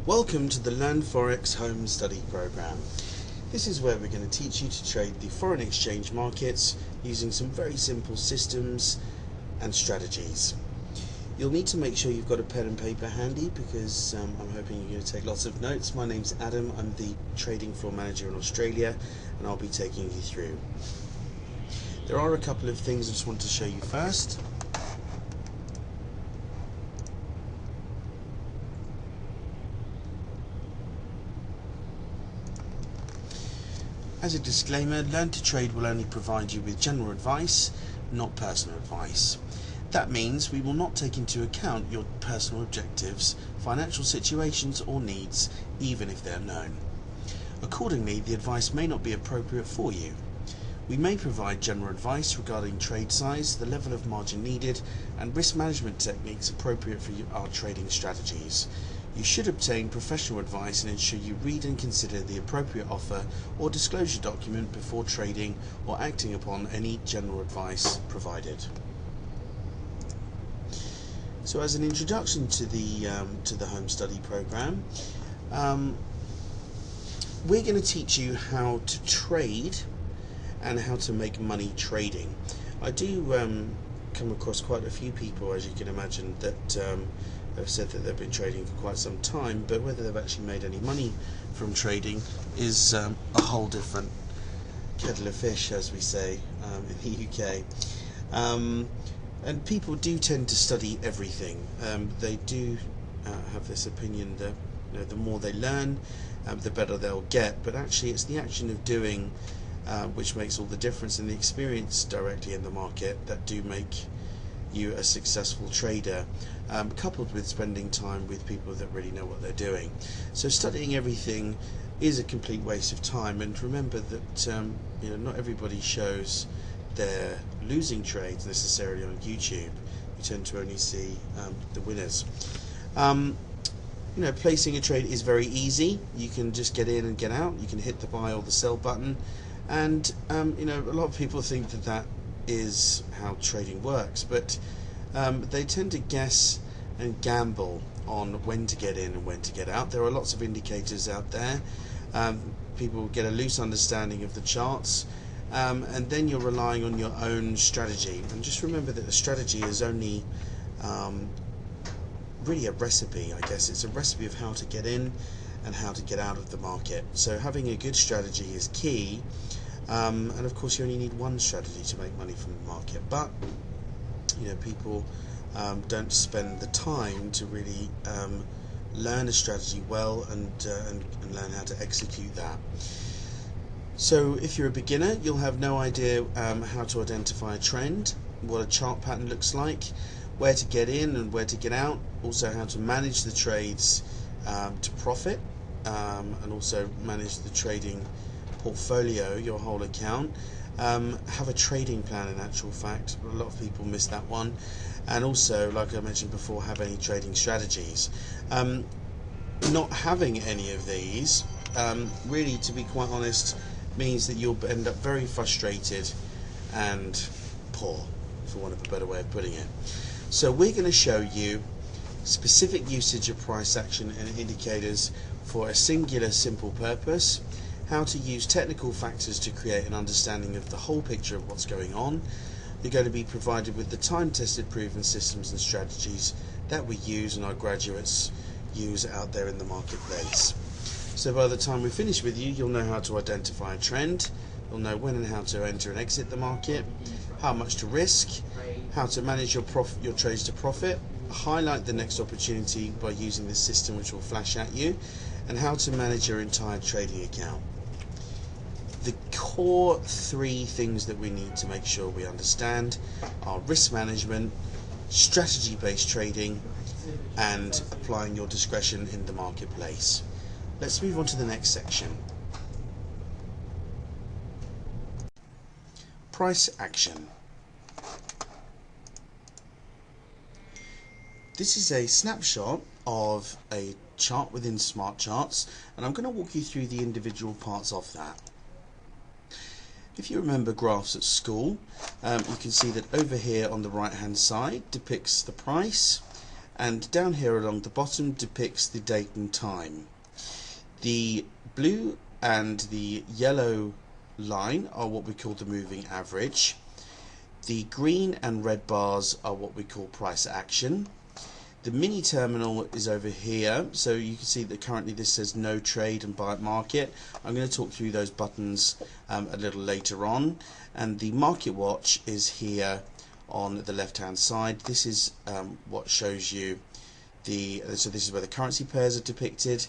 Welcome to the Learn Forex Home Study Program. This is where we're going to teach you to trade the foreign exchange markets using some very simple systems and strategies. You'll need to make sure you've got a pen and paper handy because I'm hoping you're going to take lots of notes. My name's Adam, I'm the trading floor manager in Australia, and I'll be taking you through. There are a couple of things I just want to show you first. As a disclaimer, Learn to Trade will only provide you with general advice, not personal advice. That means we will not take into account your personal objectives, financial situations or needs, even if they are known. Accordingly, the advice may not be appropriate for you. We may provide general advice regarding trade size, the level of margin needed, and risk management techniques appropriate for our trading strategies. You should obtain professional advice and ensure you read and consider the appropriate offer or disclosure document before trading or acting upon any general advice provided. So, as an introduction to the home study program, we're going to teach you how to trade and how to make money trading. I do come across quite a few people, as you can imagine, that have said that they've been trading for quite some time, but whether they've actually made any money from trading is a whole different kettle of fish, as we say in the UK. And people do tend to study everything. They do have this opinion that the more they learn, the better they'll get. But actually, it's the action of doing which makes all the difference, in the experience directly in the market that do make you a successful trader, coupled with spending time with people that really know what they're doing. So studying everything is a complete waste of time, and remember that not everybody shows their losing trades necessarily on YouTube. You tend to only see the winners. Placing a trade is very easy. You can just get in and get out. You can hit the buy or the sell button, and a lot of people think that is how trading works, but they tend to guess and gamble on when to get in and when to get out. There are lots of indicators out there. People get a loose understanding of the charts, and then you're relying on your own strategy. And just remember that the strategy is only really a recipe, I guess. It's a recipe of how to get in and how to get out of the market. So having a good strategy is key. And of course you only need one strategy to make money from the market, but people don't spend the time to really learn a strategy well and learn how to execute that. So if you're a beginner, you'll have no idea how to identify a trend, what a chart pattern looks like, where to get in and where to get out, also how to manage the trades to profit, and also manage the trading portfolio, your whole account. Have a trading plan, in actual fact. A lot of people miss that one. And also, like I mentioned before, have any trading strategies. Not having any of these, really, to be quite honest, means that you'll end up very frustrated and poor, for want of a better way of putting it. So we're going to show you specific usage of price action and indicators for a singular simple purpose, how to use technical factors to create an understanding of the whole picture of what's going on. You're going to be provided with the time-tested proven systems and strategies that we use and our graduates use out there in the marketplace. So by the time we finish with you, you'll know how to identify a trend, you'll know when and how to enter and exit the market, how much to risk, how to manage your trades to profit, highlight the next opportunity by using this system which will flash at you, and how to manage your entire trading account. The core three things that we need to make sure we understand are risk management, strategy-based trading, and applying your discretion in the marketplace. Let's move on to the next section. Price action. This is a snapshot of a chart within Smart Charts, and I'm going to walk you through the individual parts of that. If you remember graphs at school, you can see that over here on the right hand side depicts the price, and down here along the bottom depicts the date and time. The blue and the yellow line are what we call the moving average. The green and red bars are what we call price action. The mini terminal is over here, so you can see that currently this says no trade and buy at market. I'm going to talk through those buttons a little later on. And the market watch is here on the left hand side. This is what shows you so this is where the currency pairs are depicted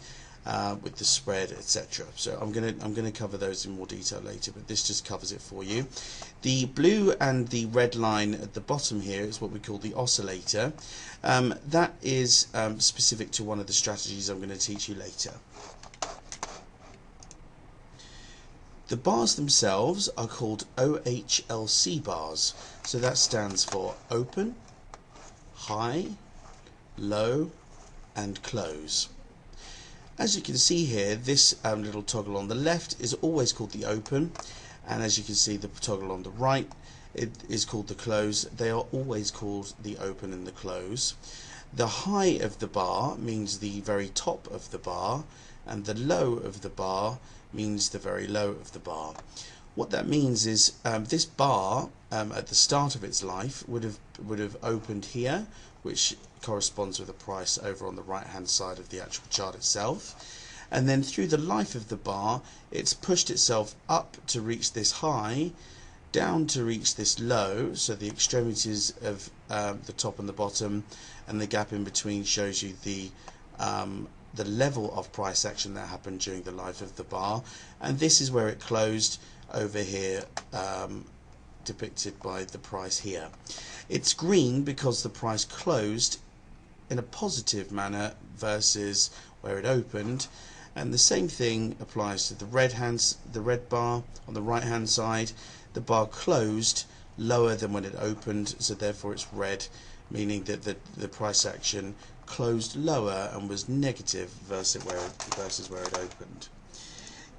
with the spread, etc. So I'm gonna cover those in more detail later, but this just covers it for you. The blue and the red line at the bottom here is what we call the oscillator. That is specific to one of the strategies I'm going to teach you later. The bars themselves are called OHLC bars, so that stands for open, high, low and close. As you can see here, this little toggle on the left is always called the open, and as you can see the toggle on the right, it is called the close. They are always called the open and the close. The high of the bar means the very top of the bar, and the low of the bar means the very low of the bar. What that means is this bar at the start of its life would have opened here, which corresponds with the price over on the right hand side of the actual chart itself, and then through the life of the bar it's pushed itself up to reach this high, down to reach this low, so the extremities of the top and the bottom, and the gap in between shows you the level of price action that happened during the life of the bar, and this is where it closed over here, depicted by the price here. It's green because the price closed in a positive manner versus where it opened, and the same thing applies to the red bar on the right hand side. The bar closed lower than when it opened, so therefore it's red, meaning that the price action closed lower and was negative versus where it opened.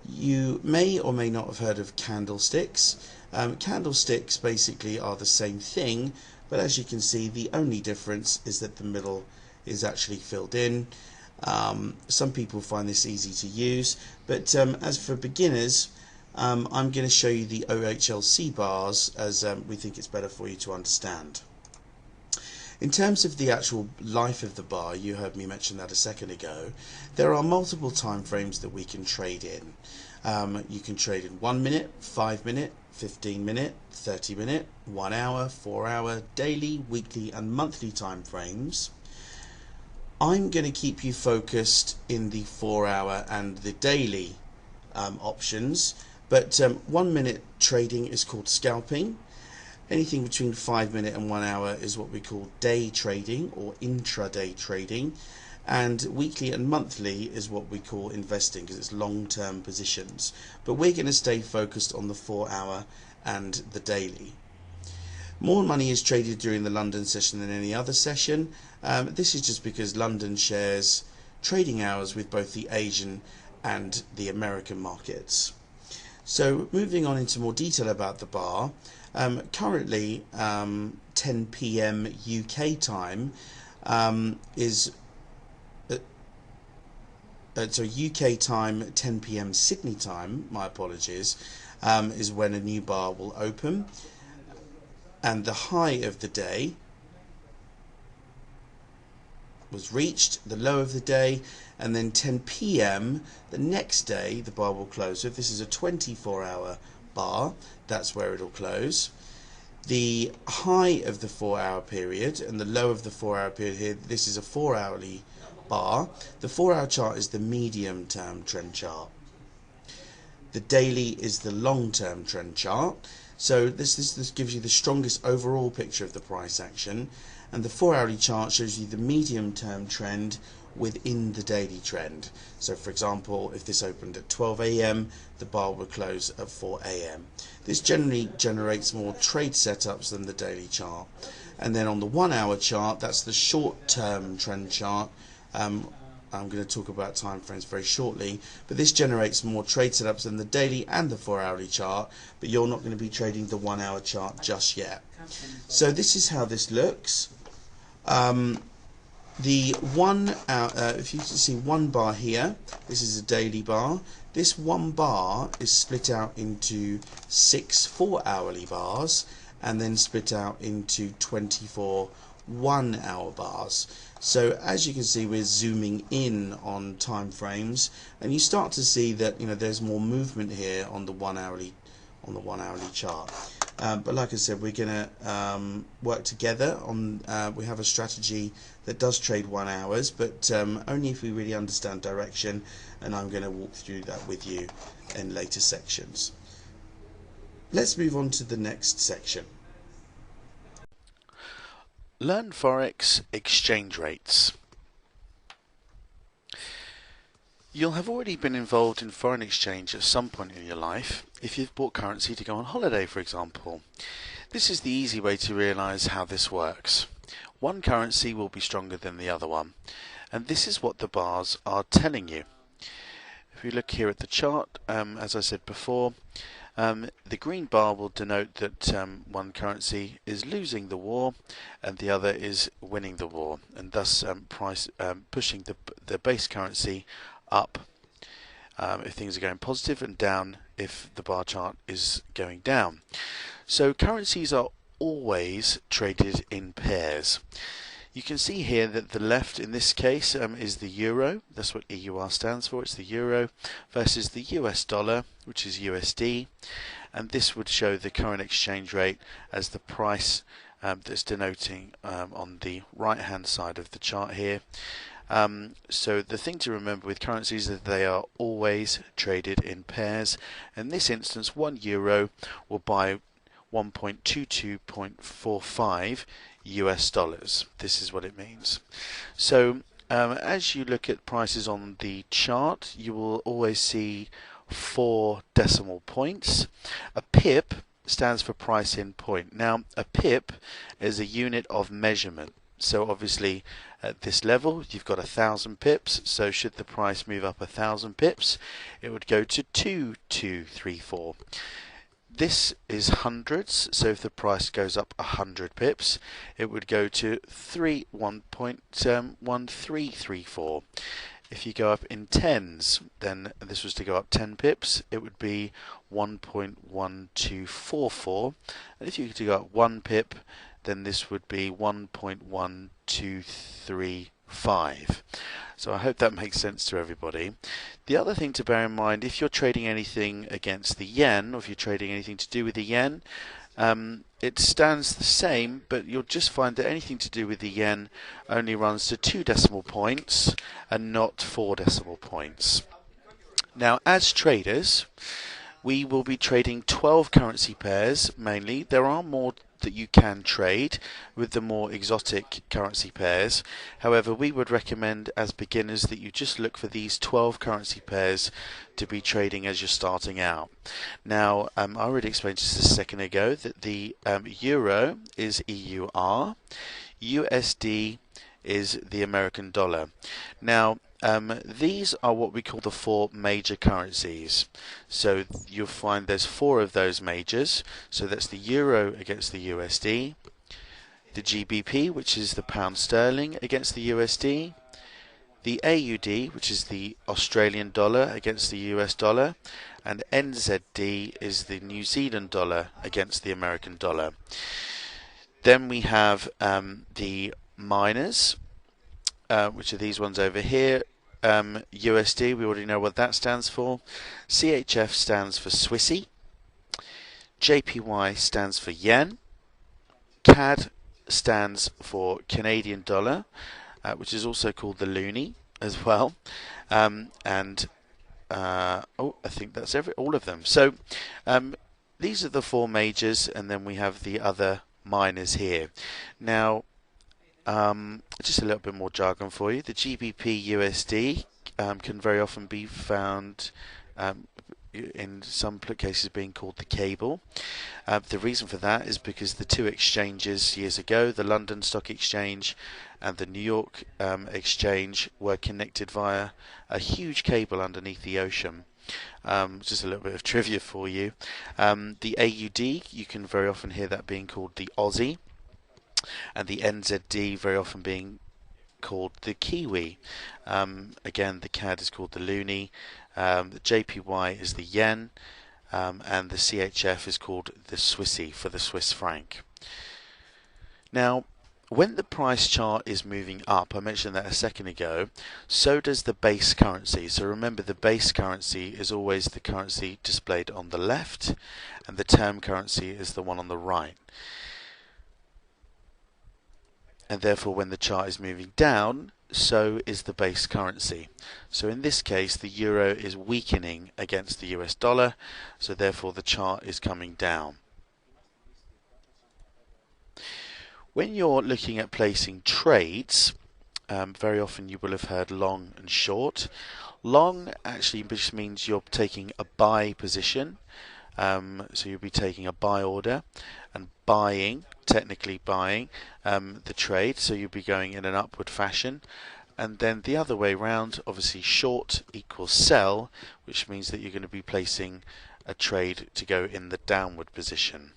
You may or may not have heard of candlesticks. Candlesticks basically are the same thing, but as you can see the only difference is that the middle is actually filled in. Some people find this easy to use, but as for beginners, I'm going to show you the OHLC bars, as we think it's better for you to understand. In terms of the actual life of the bar, you heard me mention that a second ago, there are multiple time frames that we can trade in. You can trade in 1 minute, 5 minute, 15 minute, 30 minute, 1 hour, 4 hour, daily, weekly and monthly time frames. I'm going to keep you focused in the 4 hour and the daily options, but 1 minute trading is called scalping. Anything between 5 minute and 1 hour is what we call day trading or intraday trading, and weekly and monthly is what we call investing because it's long-term positions. But we're going to stay focused on the 4 hour and the daily. More money is traded during the London session than any other session. This is just because London shares trading hours with both the Asian and the American markets. So moving on into more detail about the bar, currently 10 PM UK time is so UK time 10 PM Sydney time, my apologies, is when a new bar will open, and the high of the day was reached, the low of the day, and then 10 PM the next day the bar will close. So if this is a 24-hour bar, that's where it'll close. The high of the 4 hour period and the low of the 4 hour period here, this is a 4 hourly bar. The 4 hour chart is the medium term trend chart. The daily is the long term trend chart. So this gives you the strongest overall picture of the price action, and the 4 hourly chart shows you the medium term trend within the daily trend. So for example, if this opened at 12 AM, the bar will close at 4 AM. This generally generates more trade setups than the daily chart. And then on the 1 hour chart, that's the short term trend chart. I'm going to talk about time frames very shortly, but this generates more trade setups than the daily and the 4 hourly chart, but you're not going to be trading the 1 hour chart just yet. So this is how this looks. The one hour, if you can see one bar here, this is a daily bar. This one bar is split out into 6 4-hourly bars, and then split out into 24 1-hour bars. So as you can see, we're zooming in on time frames, and you start to see that there's more movement here on the 1-hourly chart. But like I said, we're going to work together on. We have a strategy that does trade 1 hours, but only if we really understand direction. And I'm going to walk through that with you in later sections. Let's move on to the next section. Learn Forex exchange rates. You'll have already been involved in foreign exchange at some point in your life if you've bought currency to go on holiday, for example. This is the easy way to realise how this works. One currency will be stronger than the other one, and this is what the bars are telling you. If we look here at the chart, as I said before, the green bar will denote that one currency is losing the war and the other is winning the war, and thus pushing the base currency up if things are going positive, and down if the bar chart is going down. So currencies are always traded in pairs. You can see here that the left in this case is the euro. That's what EUR stands for. It's the euro versus the US dollar, which is USD, and this would show the current exchange rate as the price that's denoting on the right hand side of the chart here. So the thing to remember with currencies is that they are always traded in pairs. In this instance, 1 euro will buy 1.22.45 US dollars. This is what it means. So as you look at prices on the chart, you will always see 4 decimal points. A pip stands for price in point. Now a pip is a unit of measurement. So obviously at this level you've got 1,000 pips, so should the price move up 1,000 pips, it would go to 2,234. This is hundreds, so if the price goes up 100 pips, it would go to 1.1334. If you go up in tens, then this was to go up 10 pips, it would be 1.1244. And if you were to go up 1 pip, then this would be 1.1235. So I hope that makes sense to everybody. The other thing to bear in mind, if you're trading anything against the yen, or if you're trading anything to do with the yen, it stands the same, but you'll just find that anything to do with the yen only runs to 2 decimal points and not 4 decimal points. Now, as traders, we will be trading 12 currency pairs mainly. There are more that you can trade with the more exotic currency pairs. However, we would recommend as beginners that you just look for these 12 currency pairs to be trading as you're starting out. Now, I already explained just a second ago that the euro is EUR, USD is the American dollar. Now, these are what we call the 4 major currencies. So you'll find there's 4 of those majors. So that's the euro against the USD, the GBP, which is the pound sterling against the USD, the AUD, which is the Australian dollar against the US dollar, and NZD is the New Zealand dollar against the American dollar. Then we have the minors, which are these ones over here. USD, we already know what that stands for. CHF stands for Swissy. JPY stands for yen. CAD stands for Canadian dollar, which is also called the loonie as well. I think that's all of them. So these are the 4 majors, and then we have the other minors here. Now, just a little bit more jargon for you. The GBP USD can very often be found in some cases being called the cable. The reason for that is because the 2 exchanges years ago, the London Stock Exchange and the New York Exchange, were connected via a huge cable underneath the ocean. Just a little bit of trivia for you. The AUD, you can very often hear that being called the Aussie, and the NZD very often being called the Kiwi. Again, the CAD is called the Loonie, the JPY is the Yen, and the CHF is called the Swissy for the Swiss franc. Now, when the price chart is moving up, I mentioned that a second ago, so does the base currency. So remember, the base currency is always the currency displayed on the left, and the term currency is the one on the right. And therefore, when the chart is moving down, so is the base currency. So in this case, the euro is weakening against the US dollar, so therefore the chart is coming down. When you're looking at placing trades, very often you will have heard long and short. Long actually just means you're taking a buy position, so you'll be taking a buy order, and buying, technically buying, the trade, so you'll be going in an upward fashion. And then the other way round, obviously short equals sell, which means that you're going to be placing a trade to go in the downward position.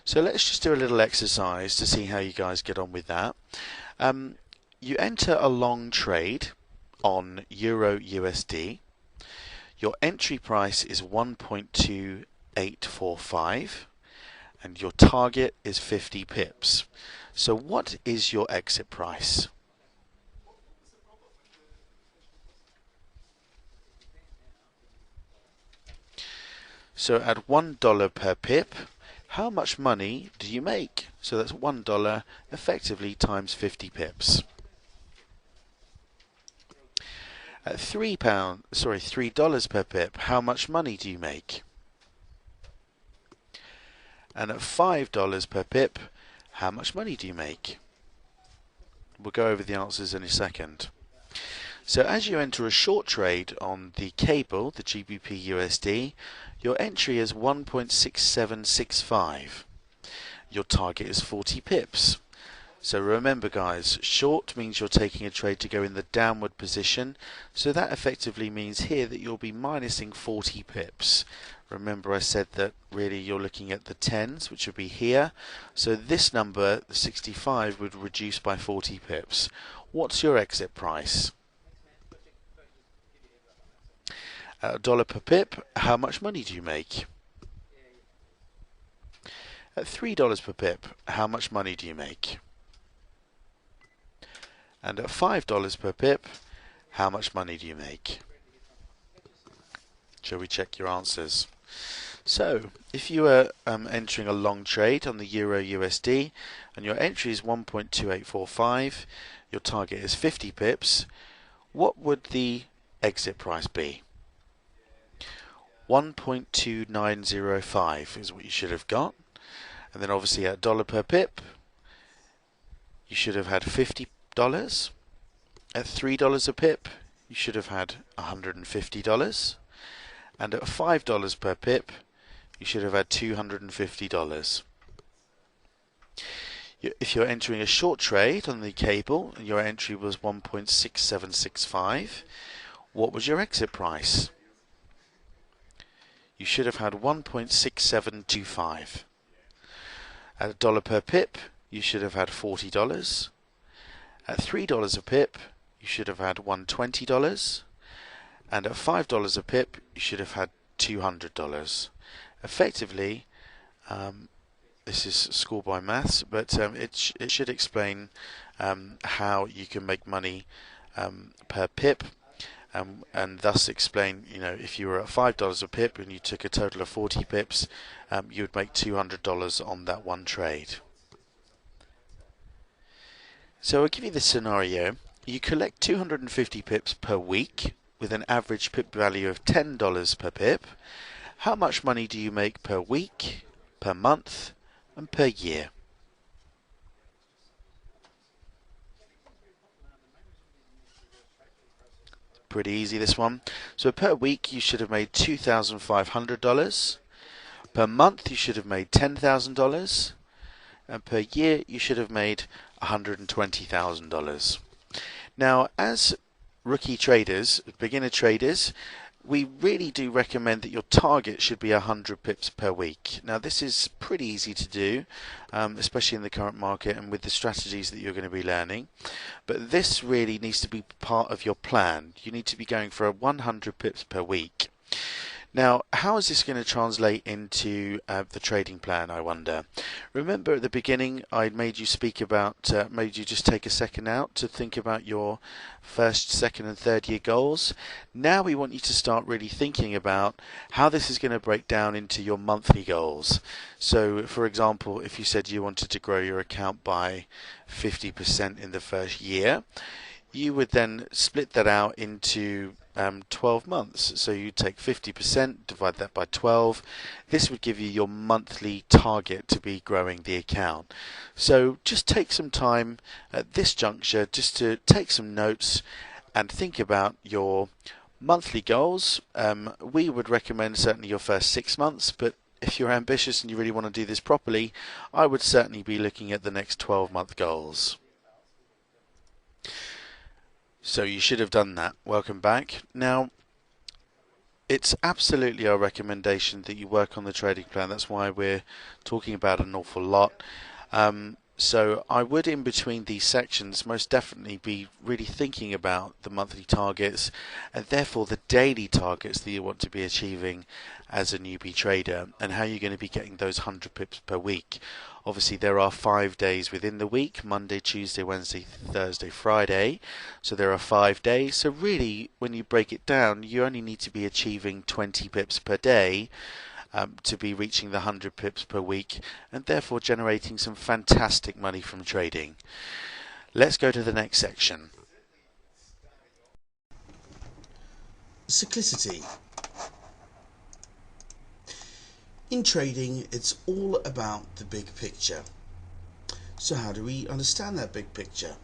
So let's just do a little exercise to see how you guys get on with that. You enter a long trade on Euro USD. Your entry price is 1.2845 and your target is 50 pips. So what is your exit price? So at $1 per pip, how much money do you make? So that's $1 effectively times 50 pips. At $3 per pip, how much money do you make? And at $5 per pip, how much money do you make? We'll go over the answers in a second. So as you enter a short trade on the cable, the GBP USD, your entry is 1.6765. Your target is 40 pips. So remember guys, short means you're taking a trade to go in the downward position, so that effectively means here that you'll be minusing 40 pips. Remember I said that really you're looking at the tens, which would be here, so this number, the 65, would reduce by 40 pips. What's your exit price? At $1 per pip, how much money do you make? At $3 per pip, how much money do you make? And at $5 per pip, how much money do you make? Shall we check your answers? So, if you are entering a long trade on the Euro USD and your entry is 1.2845, your target is 50 pips, what would the exit price be? 1.2905 is what you should have got, and then obviously at $1 per pip you should have had $50. At $3 a pip you should have had $150, and at $5 per pip you should have had $250. If you're entering a short trade on the cable and your entry was 1.6765, what was your exit price? You should have had 1.6725. At $1 per pip, you should have had $40. At $3 a pip, you should have had $120. And at $5 a pip, you should have had $200. Effectively, this is schoolboy maths, but it should explain how you can make money per pip. And thus explain, if you were at $5 a pip and you took a total of 40 pips, you would make $200 on that one trade. So I'll give you this scenario. You collect 250 pips per week with an average pip value of $10 per pip. How much money do you make per week, per month, and per year? Pretty easy, this one. So per week you should have made $2,500. Per month you should have made $10,000, and per year you should have made $120,000. Now, as rookie traders, beginner traders, we really do recommend that your target should be 100 pips per week. Now this is pretty easy to do, especially in the current market and with the strategies that you're going to be learning. But this really needs to be part of your plan. You need to be going for 100 pips per week. Now, how is this going to translate into the trading plan, I wonder? Remember at the beginning I made you speak about, made you just take a second out to think about your first, second and third year goals. Now we want you to start really thinking about how this is going to break down into your monthly goals. So, for example, if you said you wanted to grow your account by 50% in the first year, you would then split that out into 12 months. So you take 50%, divide that by 12. This would give you your monthly target to be growing the account. So just take some time at this juncture just to take some notes and think about your monthly goals. We would recommend certainly your first 6 months, but if you're ambitious and you really want to do this properly, I would certainly be looking at the next 12-month goals. So you should have done that. Welcome back. Now, it's absolutely our recommendation that you work on the trading plan. That's why we're talking about an awful lot. So I would, in between these sections, most definitely be really thinking about the monthly targets and therefore the daily targets that you want to be achieving as a newbie trader and how you're going to be getting those 100 pips per week. Obviously there are 5 days within the week: Monday, Tuesday, Wednesday, Thursday, Friday. So there are 5 days. So really, when you break it down, you only need to be achieving 20 pips per day to be reaching the 100 pips per week and therefore generating some fantastic money from trading. Let's go to the next section. Cyclicity. In trading, it's all about the big picture. So how do we understand that big picture?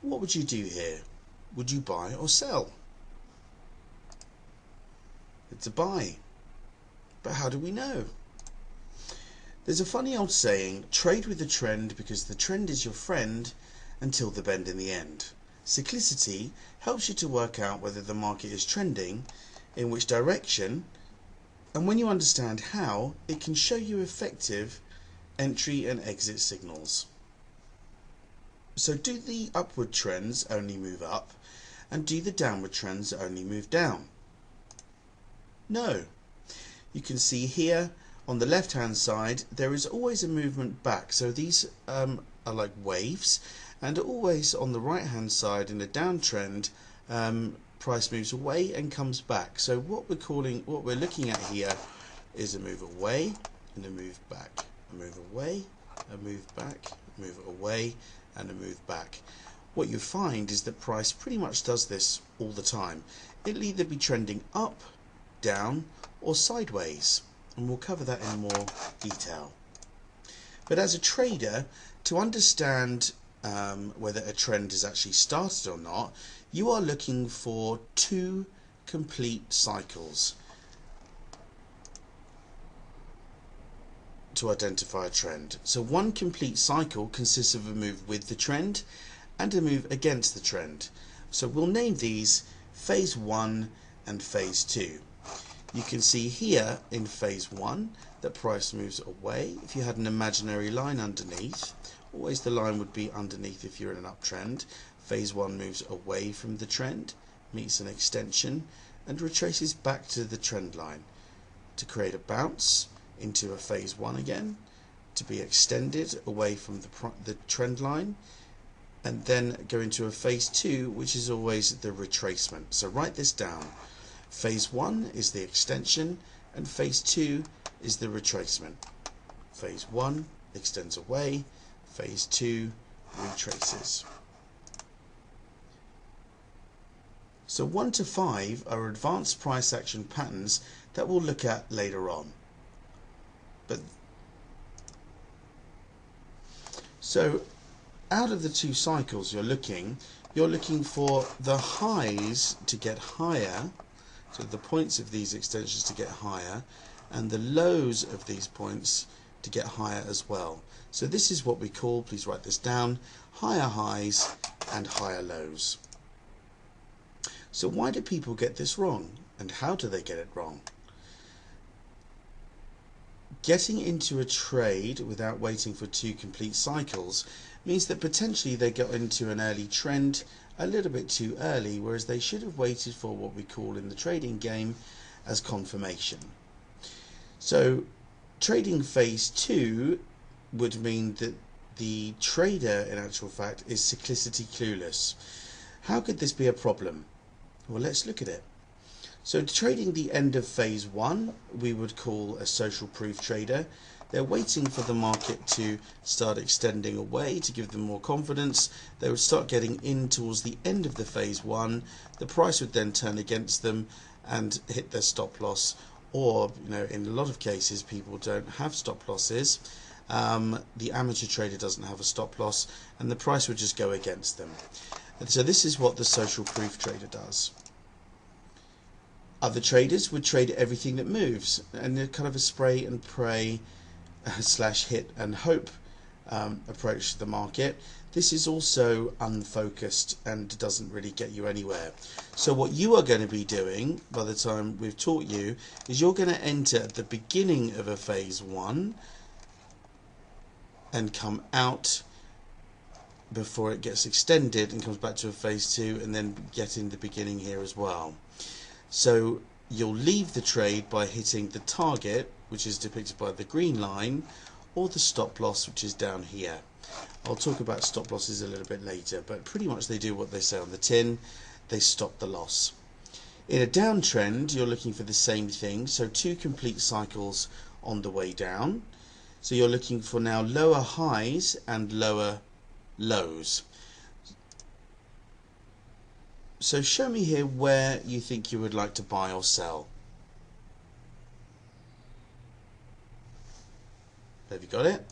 What would you do here? Would you buy or sell? It's a buy. But how do we know? There's a funny old saying, trade with the trend because the trend is your friend until the bend in the end. Cyclicity helps you to work out whether the market is trending, in which direction, and when you understand how, it can show you effective entry and exit signals. So do the upward trends only move up, and do the downward trends only move down? No. You can see here on the left hand side there is always a movement back, so these are like waves, and always on the right hand side in a downtrend price moves away and comes back. So what we're looking at here is a move away and a move back, a move away, a move back, a move away and a move back. What you find is that price pretty much does this all the time. It'll either be trending up, down or sideways, and we'll cover that in more detail. But as a trader, to understand whether a trend is actually started or not, you are looking for 2 complete cycles to identify a trend. So one complete cycle consists of a move with the trend and a move against the trend. So we'll name these phase 1 and phase 2. You can see here in phase 1 that price moves away. If you had an imaginary line underneath, always the line would be underneath if you're in an uptrend. Phase 1 moves away from the trend, meets an extension and retraces back to the trend line to create a bounce into a phase 1 again, to be extended away from the trend line, and then go into a phase 2, which is always the retracement. So write this down. Phase 1 is the extension and phase 2 is the retracement. Phase 1 extends away, phase 2 retraces. So 1 to 5 are advanced price action patterns that we'll look at later on. So out of the 2 cycles you're looking for the highs to get higher, so the points of these extensions to get higher, and the lows of these points to get higher as well. So this is what we call, please write this down, higher highs and higher lows. So why do people get this wrong? And how do they get it wrong? Getting into a trade without waiting for 2 complete cycles means that potentially they got into an early trend a little bit too early, whereas they should have waited for what we call in the trading game as confirmation. So trading phase 2 would mean that the trader in actual fact is cyclicity clueless. How could this be a problem? Well, let's look at it. So trading the end of phase 1 we would call a social proof trader. They're waiting for the market to start extending away to give them more confidence. They would start getting in towards the end of the phase 1. The price would then turn against them and hit their stop loss, or in a lot of cases people don't have stop losses. The amateur trader doesn't have a stop loss and the price would just go against them. And so this is what the social proof trader does. Other traders would trade everything that moves, and they're kind of a spray and pray / hit and hope approach to the market. This is also unfocused and doesn't really get you anywhere. So what you are going to be doing by the time we've taught you is you're going to enter at the beginning of a phase 1 and come out before it gets extended and comes back to a phase 2, and then get in the beginning here as well. So you'll leave the trade by hitting the target, which is depicted by the green line, or the stop loss, which is down here. I'll talk about stop losses a little bit later, but pretty much they do what they say on the tin. They stop the loss. In a downtrend, you're looking for the same thing, so 2 complete cycles on the way down. So you're looking for now lower highs and lower lows. So show me here where you think you would like to buy or sell. Have you got it?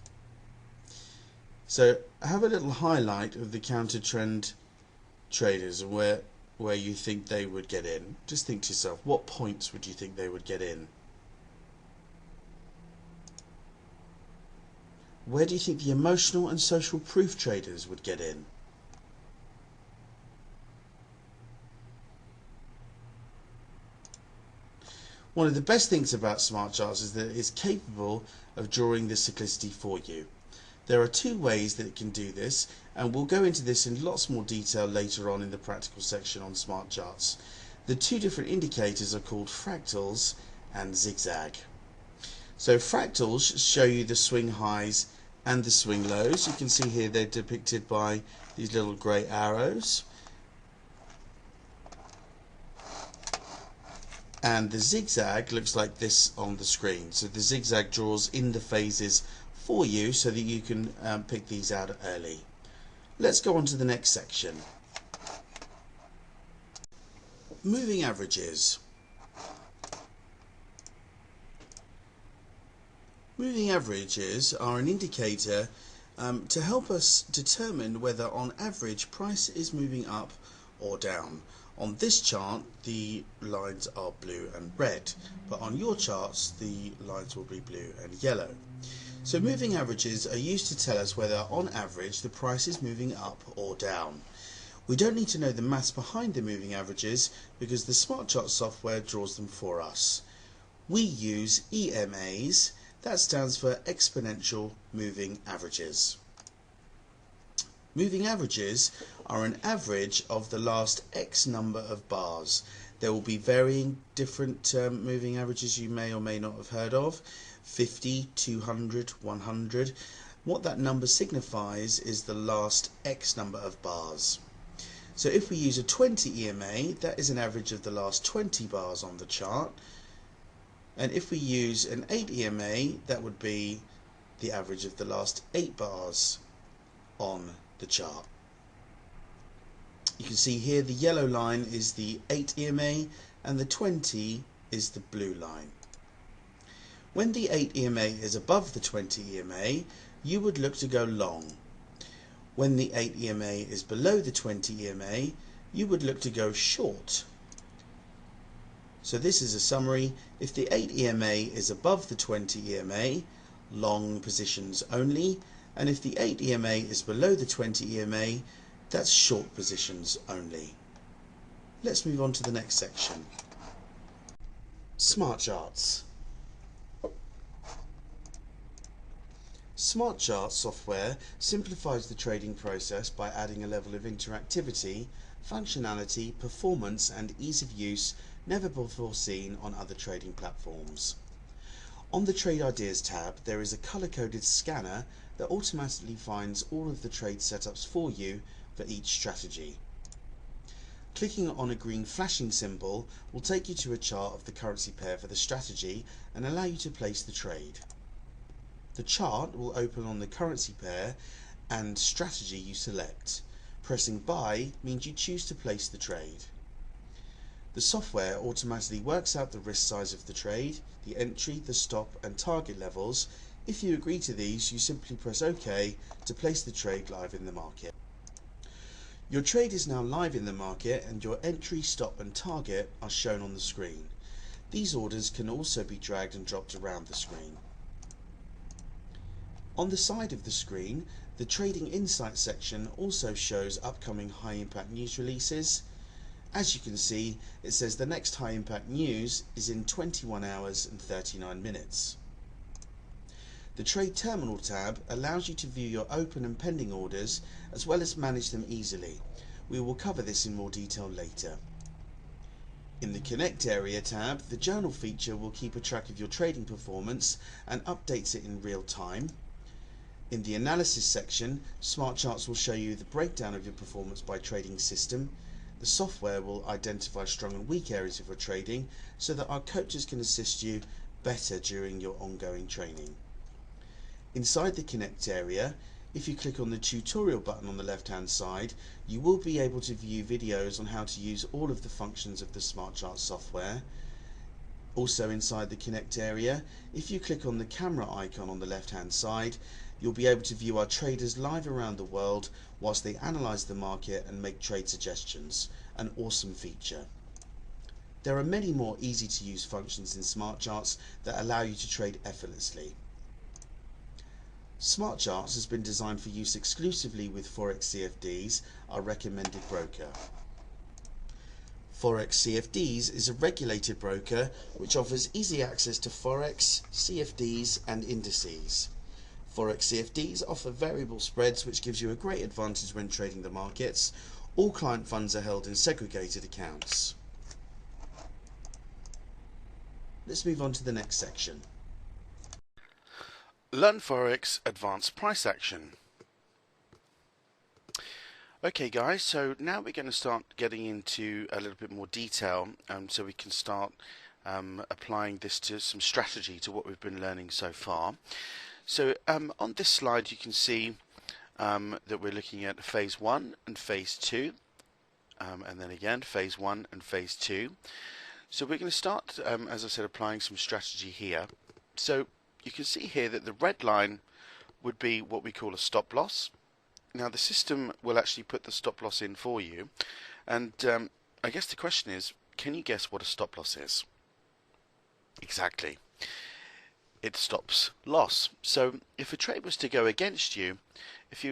So have a little highlight of the counter trend traders and where you think they would get in. Just think to yourself, what points would you think they would get in? Where do you think the emotional and social proof traders would get in? One of the best things about smart charts is that it is capable of drawing the cyclicity for you. There are 2 ways that it can do this, and we'll go into this in lots more detail later on in the practical section on smart charts. The 2 different indicators are called fractals and zigzag. So fractals show you the swing highs and the swing lows. You can see here they're depicted by these little grey arrows. And the zigzag looks like this on the screen. So the zigzag draws in the phases for you so that you can pick these out early. Let's go on to the next section. Moving averages. Moving averages are an indicator to help us determine whether on average price is moving up or down. On this chart the lines are blue and red, but on your charts the lines will be blue and yellow. So moving averages are used to tell us whether on average the price is moving up or down. We don't need to know the maths behind the moving averages because the smart chart software draws them for us. We use EMAs, that stands for exponential moving averages. Moving averages are an average of the last X number of bars. There will be varying different moving averages you may or may not have heard of. 50, 200, 100. What that number signifies is the last X number of bars. So if we use a 20 EMA, that is an average of the last 20 bars on the chart. And if we use an 8 EMA, that would be the average of the last 8 bars on the chart. You can see here the yellow line is the 8 EMA and the 20 is the blue line. When the 8 EMA is above the 20 EMA, you would look to go long. When the 8 EMA is below the 20 EMA, you would look to go short. So this is a summary. If the 8 EMA is above the 20 EMA, long positions only, and if the 8 EMA is below the 20 EMA, that's short positions only. Let's move on to the next section. Smart charts. Smart chart software simplifies the trading process by adding a level of interactivity, functionality, performance and ease of use never before seen on other trading platforms. On the Trade Ideas tab, there is a color-coded scanner that automatically finds all of the trade setups for you for each strategy. Clicking on a green flashing symbol will take you to a chart of the currency pair for the strategy and allow you to place the trade. The chart will open on the currency pair and strategy you select. Pressing buy means you choose to place the trade. The software automatically works out the risk size of the trade, the entry, the stop and target levels. If you agree to these, you simply press OK to place the trade live in the market. Your trade is now live in the market and your entry, stop and target are shown on the screen. These orders can also be dragged and dropped around the screen. On the side of the screen, the Trading Insights section also shows upcoming high impact news releases. As you can see, it says the next high impact news is in 21 hours and 39 minutes. The Trade Terminal tab allows you to view your open and pending orders as well as manage them easily. We will cover this in more detail later. In the Connect Area tab, the Journal feature will keep a track of your trading performance and updates it in real time. In the Analysis section, Smart Charts will show you the breakdown of your performance by trading system. The software will identify strong and weak areas of your trading so that our coaches can assist you better during your ongoing training. Inside the Connect area, if you click on the tutorial button on the left hand side, you will be able to view videos on how to use all of the functions of the Smart Charts software. Also inside the Connect area, if you click on the camera icon on the left hand side, you'll be able to view our traders live around the world whilst they analyse the market and make trade suggestions. An awesome feature. There are many more easy to use functions in Smart Charts that allow you to trade effortlessly. Smart Charts has been designed for use exclusively with Forex CFDs, our recommended broker. Forex CFDs is a regulated broker which offers easy access to Forex, CFDs and indices. Forex CFDs offer variable spreads which gives you a great advantage when trading the markets. All client funds are held in segregated accounts. Let's move on to the next section. Learn Forex Advanced Price Action. Okay guys, so now we're going to start getting into a little bit more detail so we can start applying this to some strategy to what we've been learning so far. So on this slide you can see that we're looking at phase 1 and phase 2 and then again phase 1 and phase 2. So we're going to start, as I said, applying some strategy here. So you can see here that the red line would be what we call a stop loss. Now the system will actually put the stop loss in for you, and I guess the question is, can you guess what a stop loss is? Exactly. It stops loss. So if a trade was to go against you,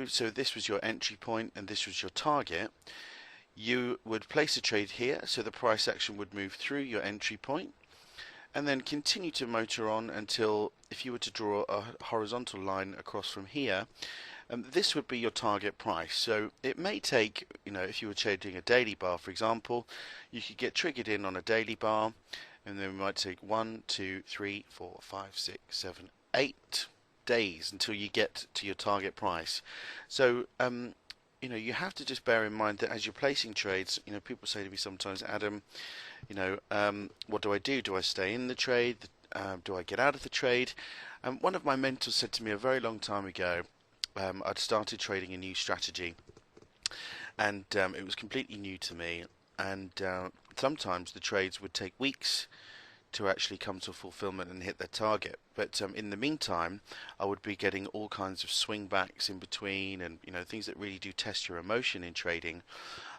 so this was your entry point and this was your target, you would place a trade here, so the price action would move through your entry point and then continue to motor on until, if you were to draw a horizontal line across from here, this would be your target price. So it may take, if you were trading a daily bar, for example, you could get triggered in on a daily bar, and then we might take 1, 2, 3, 4, 5, 6, 7, 8 days until you get to your target price. So you have to just bear in mind that as you're placing trades, people say to me sometimes, Adam, what do I do? Do I stay in the trade? Do I get out of the trade? One of my mentors said to me a very long time ago, I'd started trading a new strategy, and it was completely new to me, and sometimes the trades would take weeks to actually come to fulfillment and hit their target. But in the meantime, I would be getting all kinds of swing backs in between, and things that really do test your emotion in trading.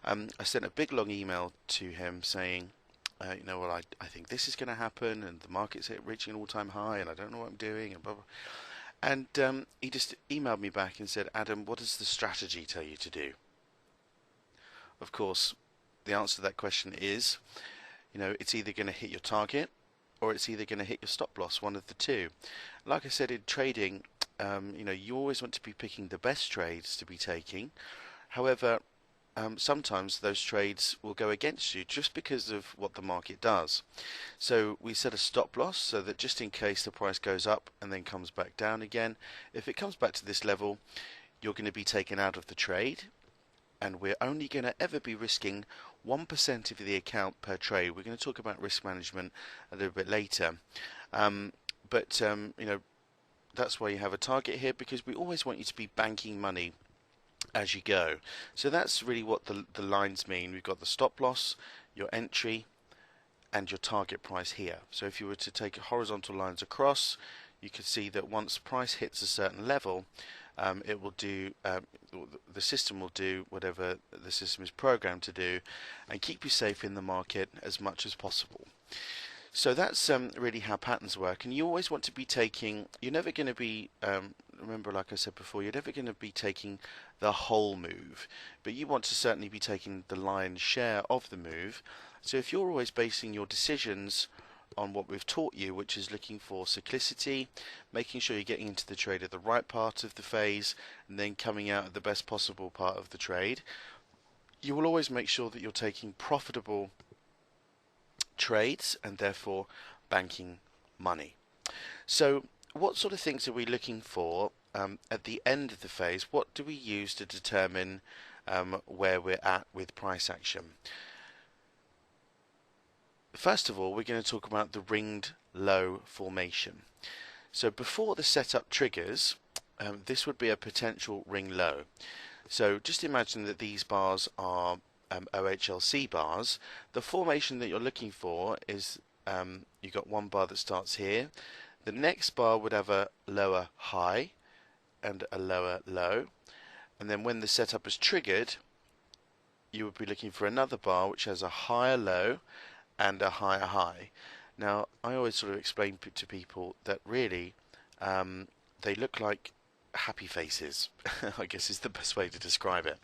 I sent a big long email to him saying, well, I think this is going to happen, and the market's reaching an all-time high, and I don't know what I'm doing, and blah blah. And he just emailed me back and said, Adam, what does the strategy tell you to do? Of course, the answer to that question is, it's either going to hit your target or it's either going to hit your stop loss, one of the two. Like I said, in trading, you always want to be picking the best trades to be taking. However, sometimes those trades will go against you just because of what the market does. So we set a stop loss so that just in case the price goes up and then comes back down again, if it comes back to this level, you're going to be taken out of the trade, and we're only going to ever be risking 1% of the account per trade. We're going to talk about risk management a little bit later. But that's why you have a target here, because we always want you to be banking money as you go. So that's really what the lines mean. We've got the stop loss, your entry, and your target price here. So if you were to take horizontal lines across, you could see that once price hits a certain level, it will do, the system will do whatever the system is programmed to do and keep you safe in the market as much as possible. So that's really how patterns work, and you always want to be taking, you're never going to be, remember like I said before, you're never going to be taking the whole move, but you want to certainly be taking the lion's share of the move. So if you're always basing your decisions on what we've taught you, which is looking for cyclicity, making sure you're getting into the trade at the right part of the phase, and then coming out at the best possible part of the trade, you will always make sure that you're taking profitable trades and therefore banking money. So what sort of things are we looking for at the end of the phase? What do we use to determine where we're at with price action? First of all, we're going to talk about the ringed low formation. So before the setup triggers, this would be a potential ring low. So just imagine that these bars are OHLC bars. The formation that you're looking for is you've got one bar that starts here. The next bar would have a lower high and a lower low, and then when the setup is triggered, you would be looking for another bar which has a higher low and a higher high. Now, I always sort of explain to people that really they look like happy faces, I guess is the best way to describe it.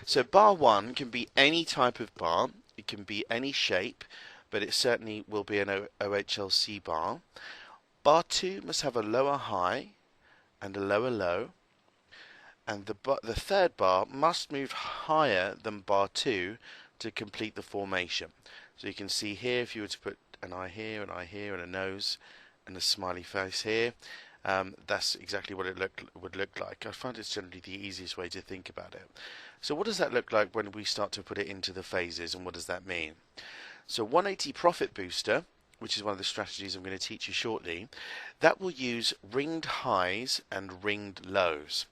So bar 1 can be any type of bar, it can be any shape, but it certainly will be an OHLC bar. Bar 2 must have a lower high and a lower low, and the third bar must move higher than bar 2 to complete the formation. So you can see here, if you were to put an eye here, an eye here, and a nose, and a smiley face here, that's exactly what it would look like. I find it's generally the easiest way to think about it. So what does that look like when we start to put it into the phases, and what does that mean? So 180 profit booster, which is one of the strategies I'm going to teach you shortly, that will use ringed highs and ringed lows.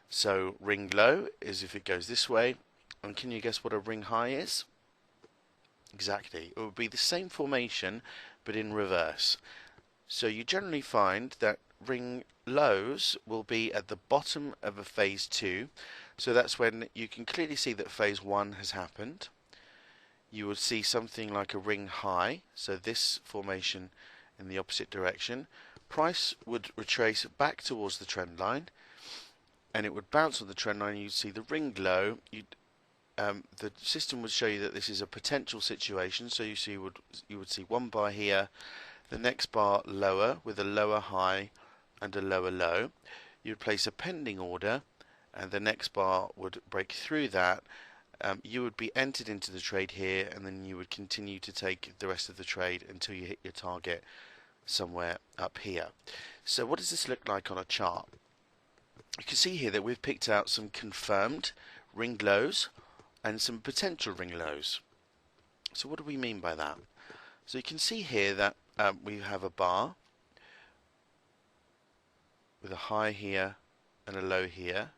So ringed low is if it goes this way, and can you guess what a ring high is? Exactly, it would be the same formation but in reverse. So you generally find that ring lows will be at the bottom of a phase 2, so that's when you can clearly see that phase 1 has happened. You would see something like a ring high, so this formation in the opposite direction. Price would retrace back towards the trend line, and it would bounce on the trend line. You'd see the ring low. The system would show you that this is a potential situation, so you would see one bar here, the next bar lower with a lower high and a lower low. You would place a pending order, and the next bar would break through that. You would be entered into the trade here, and then you would continue to take the rest of the trade until you hit your target somewhere up here. So what does this look like on a chart? You can see here that we've picked out some confirmed ring lows and some potential ring lows. So what do we mean by that? So you can see here that we have a bar with a high here and a low here.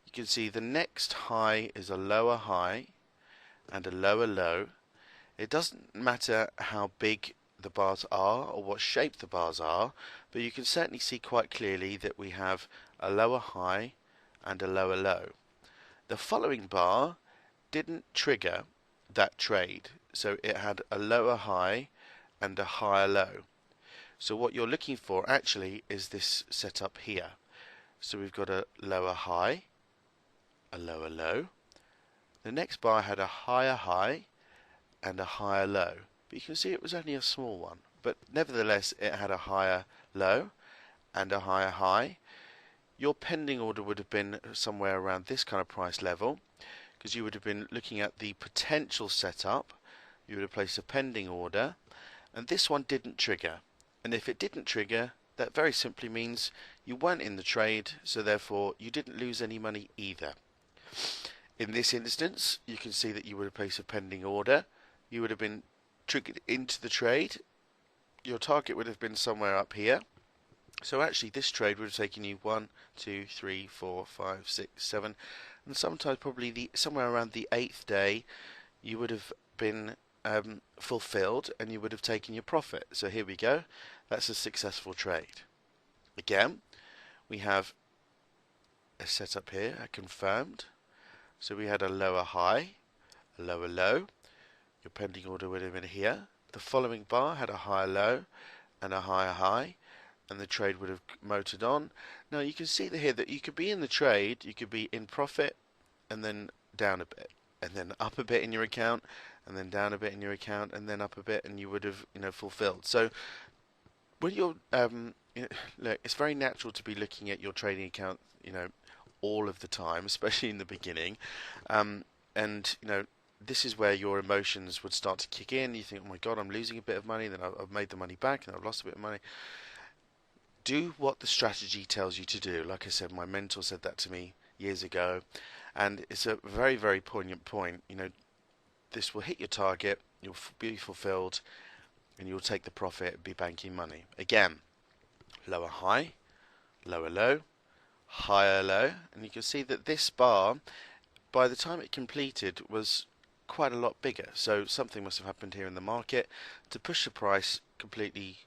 You can see the next high is a lower high and a lower low. It doesn't matter how big the bars are or what shape the bars are, but you can certainly see quite clearly that we have a lower high and a lower low. The following bar didn't trigger that trade, so it had a lower high and a higher low. So what you're looking for actually is this setup here. So we've got a lower high, a lower low. The next bar had a higher high and a higher low, but you can see it was only a small one, but nevertheless it had a higher low and a higher high. Your pending order would have been somewhere around this kind of price level, because you would have been looking at the potential setup. You would have placed a pending order, and this one didn't trigger. And if it didn't trigger, that very simply means you weren't in the trade, so therefore you didn't lose any money either. In this instance, you can see that you would have placed a pending order. You would have been triggered into the trade. Your target would have been somewhere up here. So actually this trade would have taken you 1, 2, 3, 4, 5, 6, 7, and sometimes probably somewhere around the 8th day you would have been fulfilled, and you would have taken your profit. So here we go. That's a successful trade. Again, we have a setup here, a confirmed. So we had a lower high, a lower low. Your pending order would have been here. The following bar had a higher low and a higher high, and the trade would have motored on. Now you can see here that you could be in the trade, you could be in profit, and then down a bit, and then up a bit in your account, and then down a bit in your account, and then up a bit, and you would have fulfilled. So when you're look, it's very natural to be looking at your trading account all of the time, especially in the beginning, and this is where your emotions would start to kick in. You think, oh my god, I'm losing a bit of money, then I've made the money back, and I've lost a bit of money. Do what the strategy tells you to do. Like I said, my mentor said that to me years ago, and it's a very, very poignant point. This will hit your target, you'll be fulfilled, and you'll take the profit and be banking money. Again, lower high, lower low, higher low, and you can see that this bar, by the time it completed, was quite a lot bigger. So something must have happened here in the market to push the price completely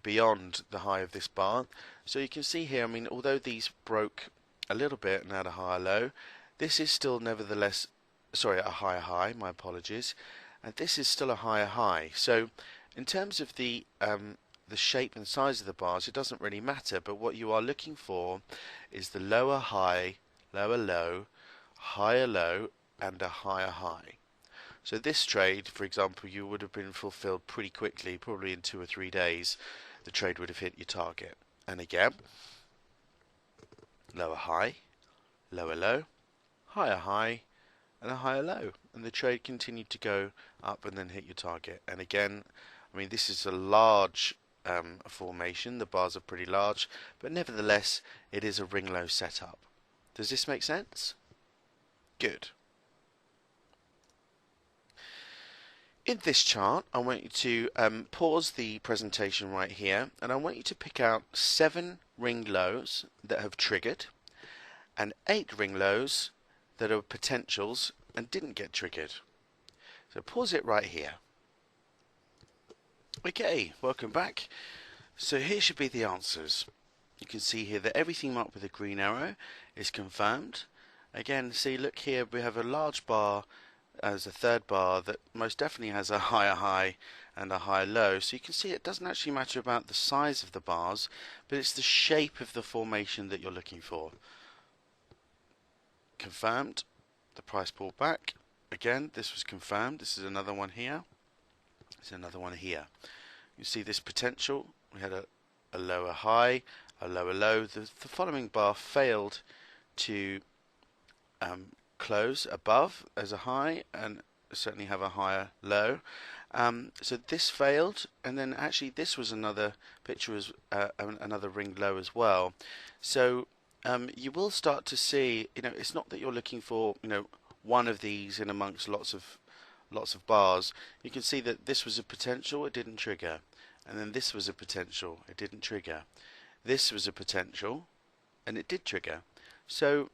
beyond the high of this bar. So you can see here, although these broke a little bit and had a higher low, this is still nevertheless, a higher high, my apologies, and this is still a higher high. So in terms of the shape and size of the bars, it doesn't really matter, but what you are looking for is the lower high, lower low, higher low, and a higher high. So this trade, for example, you would have been fulfilled pretty quickly, probably in 2 or 3 days. The trade would have hit your target. And again, lower high, lower low, higher high, and a higher low. And the trade continued to go up and then hit your target. And again, this is a large formation. The bars are pretty large, but nevertheless, it is a ring low setup. Does this make sense? Good. In this chart, I want you to pause the presentation right here, and I want you to pick out 7 ring lows that have triggered and 8 ring lows that are potentials and didn't get triggered. So pause it right here. Okay, welcome back. So here should be the answers. You can see here that everything marked with a green arrow is confirmed. Again, see, look here, we have a large bar as a third bar that most definitely has a higher high and a higher low. So you can see it doesn't actually matter about the size of the bars, but it's the shape of the formation that you're looking for. Confirmed, the price pulled back. Again, this was confirmed. This is another one here. There's another one here. You see this potential. We had a lower high, a lower low. The following bar failed to close above as a high and certainly have a higher low. So this failed, and then actually this was another picture as another ring low as well. So you will start to see, it's not that you're looking for one of these in amongst lots of bars. You can see that this was a potential, it didn't trigger, and then this was a potential, it didn't trigger. This was a potential, and it did trigger. So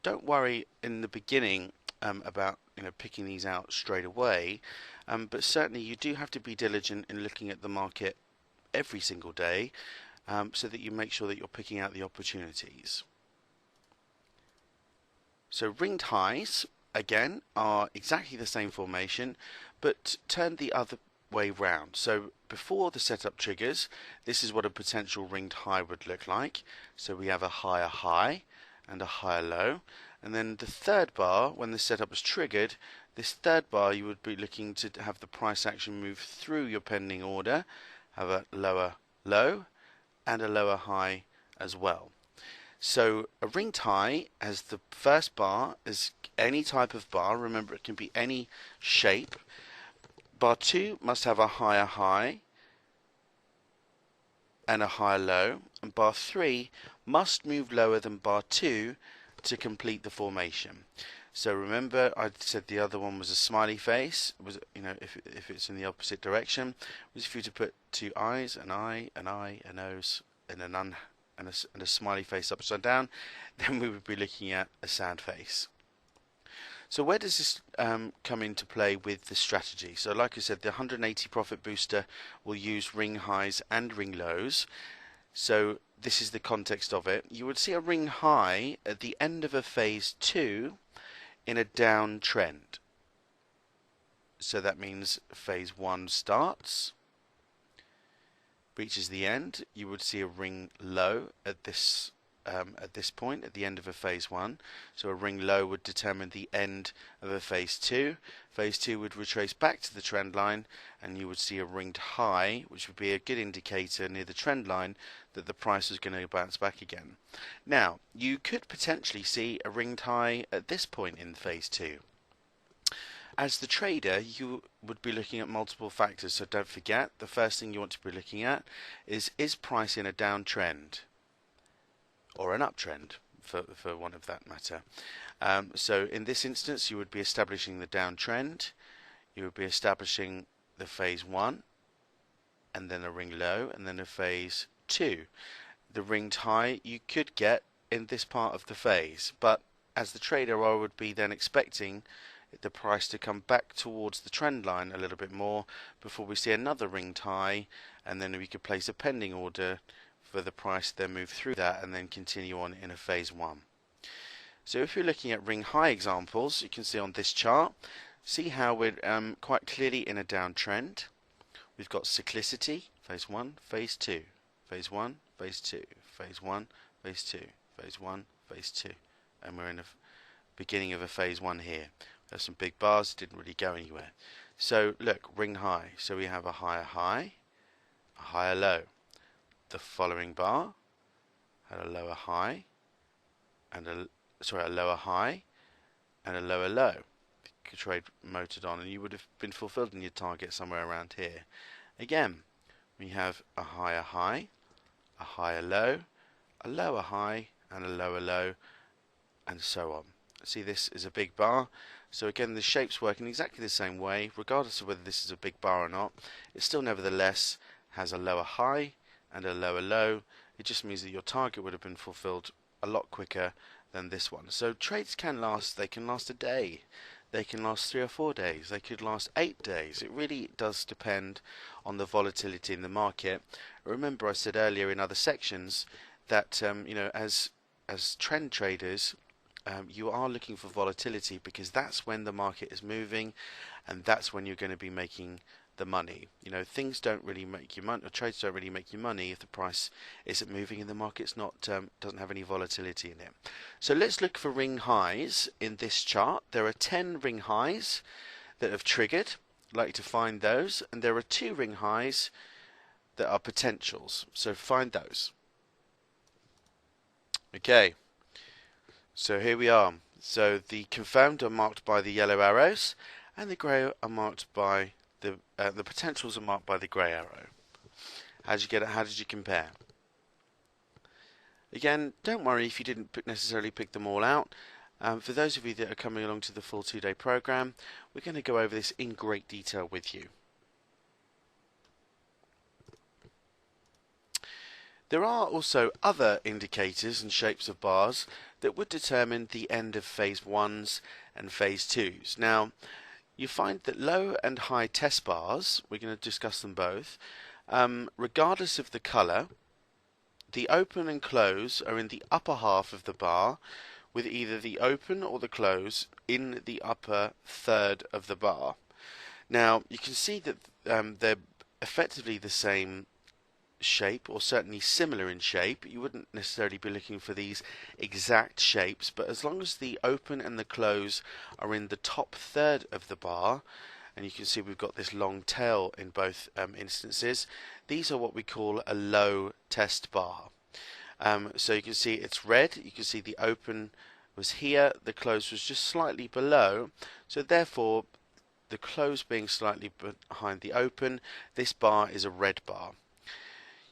don't worry in the beginning about picking these out straight away, but certainly you do have to be diligent in looking at the market every single day, so that you make sure that you're picking out the opportunities. So ringed highs again are exactly the same formation, but turned the other way round. So before the setup triggers, this is what a potential ringed high would look like. So we have a higher high and a higher low, and then the third bar, when the setup was triggered, This third bar, you would be looking to have the price action move through your pending order, have a lower low and a lower high as well. So a ringed high as the first bar is any type of bar. Remember, it can be any shape. Bar 2 must have a higher high and a higher low, and bar 3 must move lower than bar 2 to complete the formation. So remember, I said the other one was a smiley face. Was, you know, if it's in the opposite direction, was if you to put two eyes, an eye, an eye, a nose, and a smiley face upside down, then we would be looking at a sad face. So where does this come into play with the strategy? So like I said, the 180 profit booster will use ring highs and ring lows. So this is the context of it. You would see a ring high at the end of a phase 2 in a downtrend. So that means phase 1 starts, reaches the end. You would see a ring low at this point, at the end of a phase 1. So a ring low would determine the end of a phase 2. Phase 2 would retrace back to the trend line, and you would see a ringed high, which would be a good indicator near the trend line that the price is going to bounce back again. Now, you could potentially see a ringed high at this point in phase 2. As the trader, you would be looking at multiple factors, so don't forget, the first thing you want to be looking at is price in a downtrend or an uptrend, for one of that matter. So in this instance, you would be establishing the downtrend, you would be establishing the phase 1, and then a ring low, and then a phase 2. The ringed high you could get in this part of the phase, but as the trader, I would be then expecting the price to come back towards the trend line a little bit more before we see another ringed high, and then we could place a pending order for the price to then move through that and then continue on in a phase 1. So if you're looking at ring high examples, you can see on this chart, see how we're quite clearly in a downtrend. We've got cyclicity, phase 1, phase 2, phase 1, phase 2, phase 1, phase 2, phase 1, phase 2, and we're in the beginning of a phase 1 here. There's some big bars, didn't really go anywhere. So look, ring high, so we have a higher high, a higher low. The following bar had a lower high and a lower high and a lower low. The trade motored on, and you would have been fulfilled in your target somewhere around here. Again, we have a higher high, a higher low, a lower high and a lower low, and so on. See, this is a big bar. So again, the shape's working exactly the same way, regardless of whether this is a big bar or not. It still nevertheless has a lower high and a lower low. It just means that your target would have been fulfilled a lot quicker than this one. So trades can last, they can last a day, they can last 3 or 4 days, they could last 8 days. It really does depend on the volatility in the market. Remember, I said earlier in other sections that you know, as trend traders, you are looking for volatility, because that's when the market is moving, and that's when you're going to be making the money. You know, things don't really make you money, or trades don't really make you money if the price isn't moving and the market's not doesn't have any volatility in it. So let's look for ring highs in this chart. There are 10 ring highs that have triggered. I'd like to find those, and there are 2 ring highs that are potentials. So find those. Okay. So here we are. So the confirmed are marked by the yellow arrows, and the grey are marked by the potentials are marked by the grey arrow. How did you get it? How did you compare? Again, don't worry if you didn't necessarily pick them all out. For those of you that are coming along to the full 2-day program, we're going to go over this in great detail with you. There are also other indicators and shapes of bars that would determine the end of phase 1s and phase 2s. Now, you find that low and high test bars, we're going to discuss them both, regardless of the colour, the open and close are in the upper half of the bar, with either the open or the close in the upper third of the bar. Now, you can see that they're effectively the same shape, or certainly similar in shape. You wouldn't necessarily be looking for these exact shapes, but as long as the open and the close are in the top third of the bar, and you can see we've got this long tail in both instances, these are what we call a low test bar. So you can see it's red, you can see the open was here, the close was just slightly below, so therefore the close being slightly behind the open, this bar is a red bar.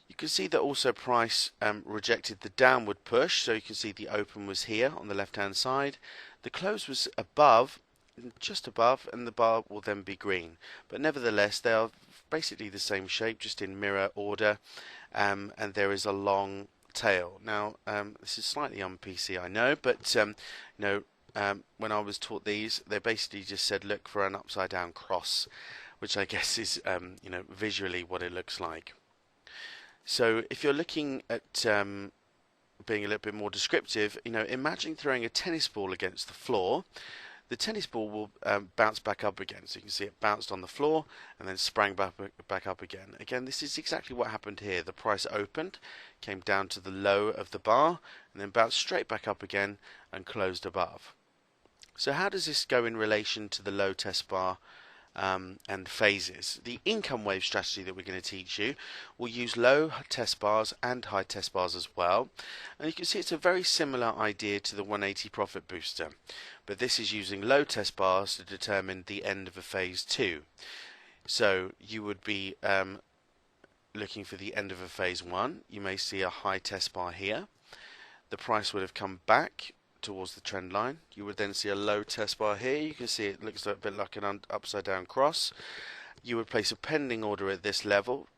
You can see that also price rejected the downward push, so you can see the open was here on the left hand side, the close was above, just above, and the bar will then be green, but nevertheless they are basically the same shape, just in mirror order, and there is a long tail. Now this is slightly on PC, I know, but when I was taught these, they basically just said look for an upside down cross, which I guess is visually what it looks like. So if you're looking at being a little bit more descriptive, imagine throwing a tennis ball against the floor. The tennis ball will bounce back up again. So you can see it bounced on the floor and then sprang back up again. Again, this is exactly what happened here. The price opened, came down to the low of the bar, and then bounced straight back up again and closed above. So how does this go in relation to the low test bar and phases? The income wave strategy that we're going to teach you will use low test bars and high test bars as well, and you can see it's a very similar idea to the 180 profit booster, but this is using low test bars to determine the end of a phase 2. So you would be looking for the end of a phase 1. You may see a high test bar here. The price would have come back towards the trend line. You would then see a low test bar here. You can see it looks a bit like an upside down cross. You would place a pending order at this level.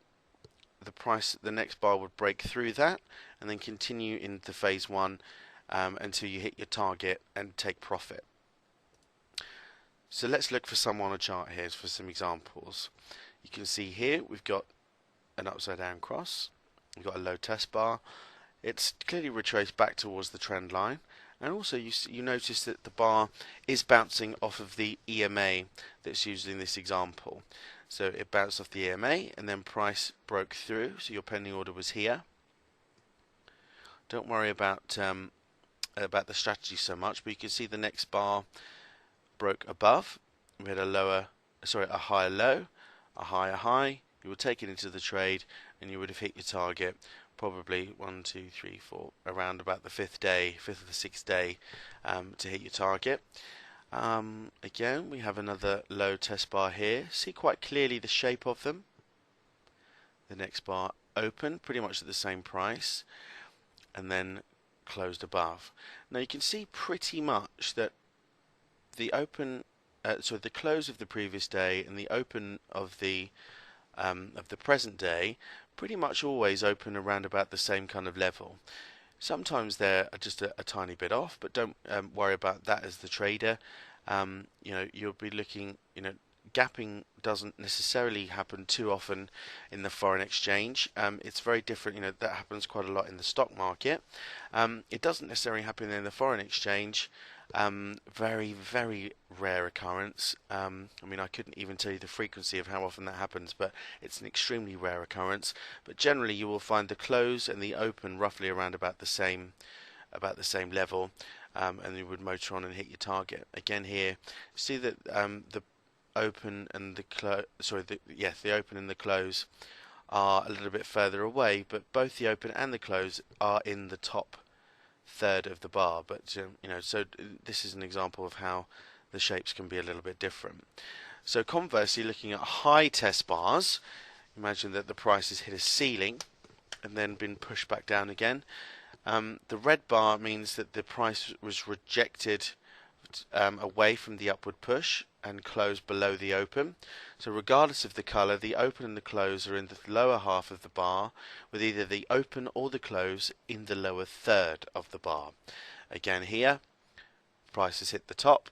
The next bar would break through that and then continue into phase 1 until you hit your target and take profit. So let's look for some on a chart here for some examples. You can see here we've got an upside down cross, we've got a low test bar. It's clearly retraced back towards the trend line. And also you notice that the bar is bouncing off of the EMA that's used in this example. So it bounced off the EMA and then price broke through, so your pending order was here. Don't worry about the strategy so much, but you can see the next bar broke above. We had a higher low, a higher high. You would take it into the trade and you would have hit your target probably 1, 2, 3, 4, around about the fifth or the sixth day to hit your target. Again, we have another low test bar here. See quite clearly the shape of them. The next bar open pretty much at the same price and then closed above. Now you can see pretty much that the close of the previous day and the open of the present day pretty much always open around about the same kind of level. Sometimes they're just a tiny bit off, but don't worry about that as the trader. You'll be looking, gapping doesn't necessarily happen too often in the foreign exchange. It's very different, that happens quite a lot in the stock market. It doesn't necessarily happen in the foreign exchange. Very, very rare occurrence. I couldn't even tell you the frequency of how often that happens, but it's an extremely rare occurrence. But generally you will find the close and the open roughly around about the same level, and you would motor on and hit your target. Again here, see that the open and the open and the close are a little bit further away, but both the open and the close are in the top third of the bar. But so this is an example of how the shapes can be a little bit different. So conversely, looking at high test bars, imagine that the price has hit a ceiling and then been pushed back down again. The red bar means that the price was rejected away from the upward push and closed below the open. So regardless of the colour, the open and the close are in the lower half of the bar, with either the open or the close in the lower third of the bar. Again here, price has hit the top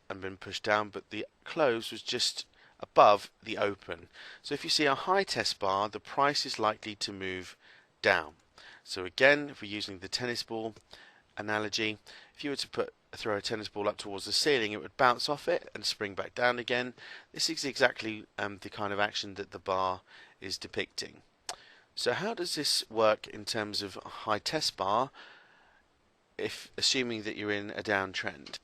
and been pushed down, but the close was just above the open. So if you see a high test bar, the price is likely to move down. So again, if we're using the tennis ball analogy, if you were to throw a tennis ball up towards the ceiling, it would bounce off it and spring back down again. This is exactly the kind of action that the bar is depicting. So how does this work in terms of a high test bar, if assuming that you're in a downtrend?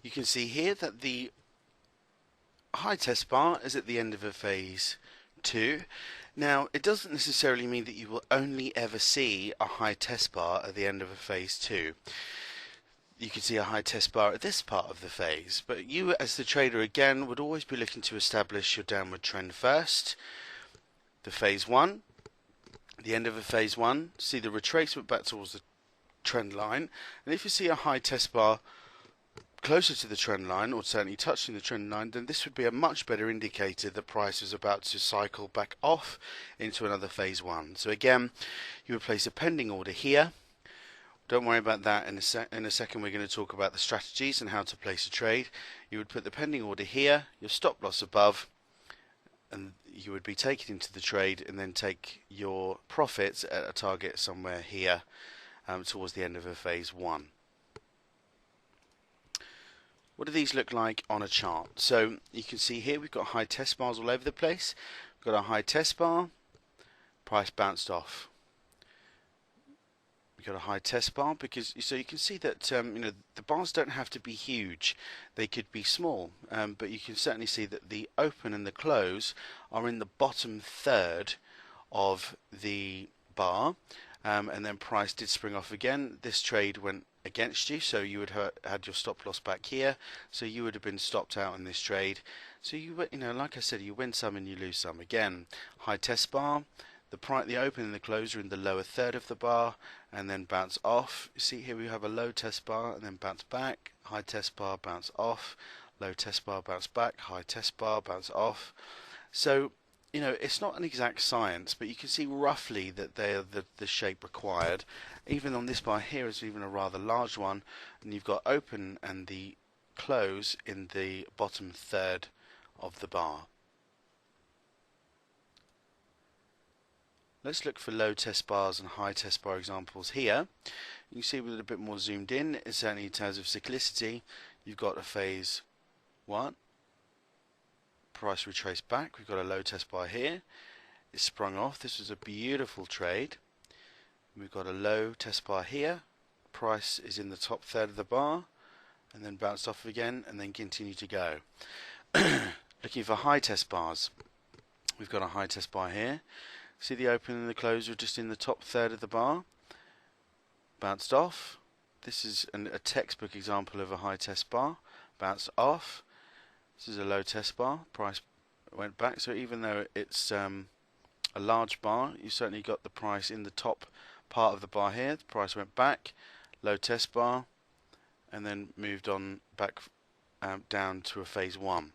You can see here that the high test bar is at the end of a phase 2. Now, it doesn't necessarily mean that you will only ever see a high test bar at the end of a phase 2. You can see a high test bar at this part of the phase, but you as the trader again would always be looking to establish your downward trend first. The phase 1, the end of a phase 1, see the retracement back towards the trend line, and if you see a high test bar closer to the trend line, or certainly touching the trend line, then this would be a much better indicator that price is about to cycle back off into another phase 1. So again, you would place a pending order here. Don't worry about that. In a second we're going to talk about the strategies and how to place a trade. You would put the pending order here, your stop loss above, and you would be taken into the trade and then take your profits at a target somewhere here towards the end of a phase 1. What do these look like on a chart? So you can see here we've got high test bars all over the place. We've got a high test bar, price bounced off. We've got a high test bar because so you can see that the bars don't have to be huge; they could be small, but you can certainly see that the open and the close are in the bottom third of the bar, and then price did spring off again. This trade went against you, so you would have had your stop loss back here, so you would have been stopped out in this trade. So like I said, you win some and you lose some. Again, high test bar, the open and the close are in the lower third of the bar, and then bounce off. You see here we have a low test bar and then bounce back, high test bar, bounce off, low test bar, bounce back, high test bar, bounce off. So it's not an exact science, but you can see roughly that they are the shape required. Even on this bar here is even a rather large one, and you've got open and the close in the bottom third of the bar. Let's look for low test bars and high test bar examples here. You can see with a bit more zoomed in, certainly in terms of cyclicity, you've got a phase 1. Price retraced back. We've got a low test bar here. It sprung off. This was a beautiful trade. We've got a low test bar here. Price is in the top third of the bar, and then bounced off again, and then continue to go. Looking for high test bars. We've got a high test bar here. See the open and the close are just in the top third of the bar. Bounced off. This is a textbook example of a high test bar. Bounced off. This is a low test bar. Price went back. So even though it's a large bar, you certainly got the price in the top part of the bar here. The price went back. Low test bar, and then moved on back down to a phase 1.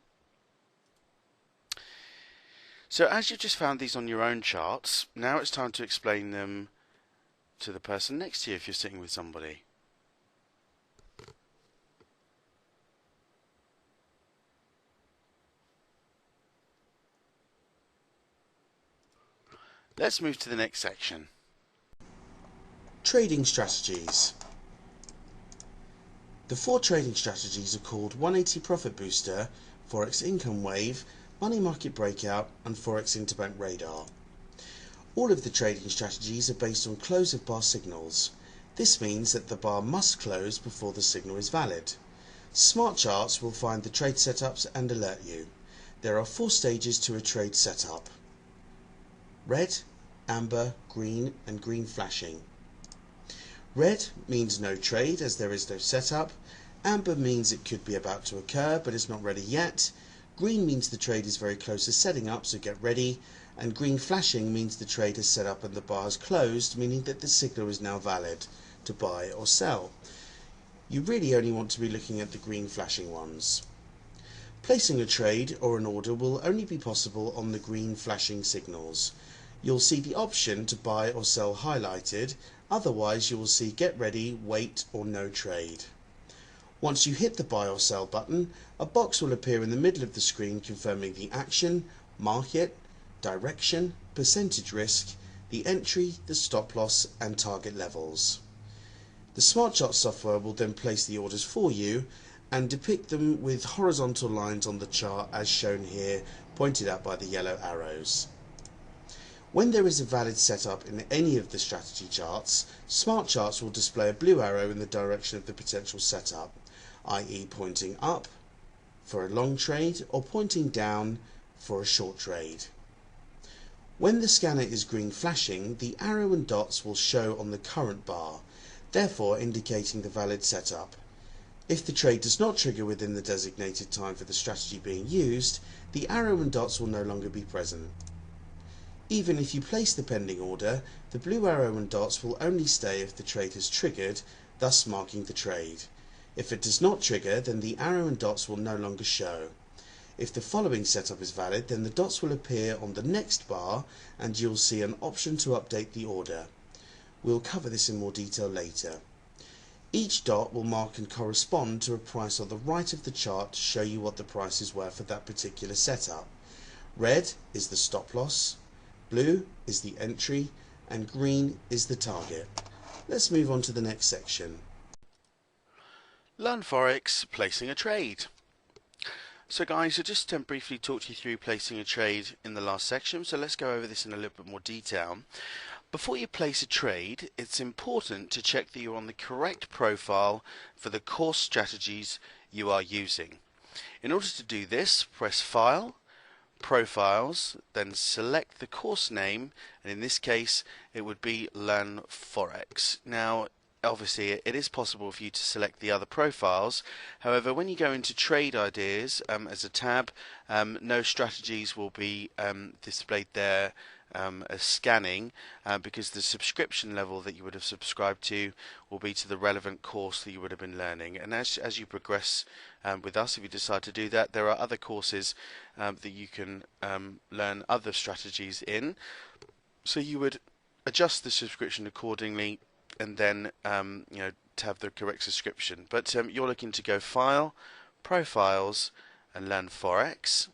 So as you've just found these on your own charts, now it's time to explain them to the person next to you if you're sitting with somebody. Let's move to the next section. Trading strategies. The 4 trading strategies are called 180 Profit Booster, Forex Income Wave, Money Market Breakout, and Forex Interbank Radar. All of the trading strategies are based on close of bar signals. This means that the bar must close before the signal is valid. Smart charts will find the trade setups and alert you. There are 4 stages to a trade setup: red, amber, green, and green flashing. Red means no trade as there is no setup. Amber means it could be about to occur but it's not ready yet. Green means the trade is very close to setting up, so get ready. And green flashing means the trade is set up and the bar has closed, meaning that the signal is now valid to buy or sell. You really only want to be looking at the green flashing ones. Placing a trade or an order will only be possible on the green flashing signals. You'll see the option to buy or sell highlighted, otherwise you will see get ready, wait, or no trade. Once you hit the buy or sell button, a box will appear in the middle of the screen confirming the action, market, direction, percentage risk, the entry, the stop loss, and target levels. The Smart Chart software will then place the orders for you and depict them with horizontal lines on the chart as shown here, pointed out by the yellow arrows. When there is a valid setup in any of the strategy charts, smart charts will display a blue arrow in the direction of the potential setup, i.e. pointing up for a long trade or pointing down for a short trade. When the scanner is green flashing, the arrow and dots will show on the current bar, therefore indicating the valid setup. If the trade does not trigger within the designated time for the strategy being used, the arrow and dots will no longer be present. Even if you place the pending order, the blue arrow and dots will only stay if the trade has triggered, thus marking the trade. If it does not trigger, then the arrow and dots will no longer show. If the following setup is valid, then the dots will appear on the next bar and you'll see an option to update the order. We'll cover this in more detail later. Each dot will mark and correspond to a price on the right of the chart to show you what the prices were for that particular setup. Red is the stop loss, blue is the entry, and green is the target. Let's move on to the next section. Learn Forex, placing a trade. So guys, I just briefly talked you through placing a trade in the last section, so let's go over this in a little bit more detail. Before you place a trade, it's important to check that you're on the correct profile for the course strategies you are using. In order to do this, press File, Profiles, then select the course name, and in this case it would be Learn Forex. Now obviously it is possible for you to select the other profiles. However, when you go into trade ideas as a tab, no strategies will be displayed there as scanning, because the subscription level that you would have subscribed to will be to the relevant course that you would have been learning. And as you progress with us, if you decide to do that, there are other courses that you can learn other strategies in. So you would adjust the subscription accordingly, and then to have the correct subscription. But you're looking to go File, Profiles, and Learn Forex.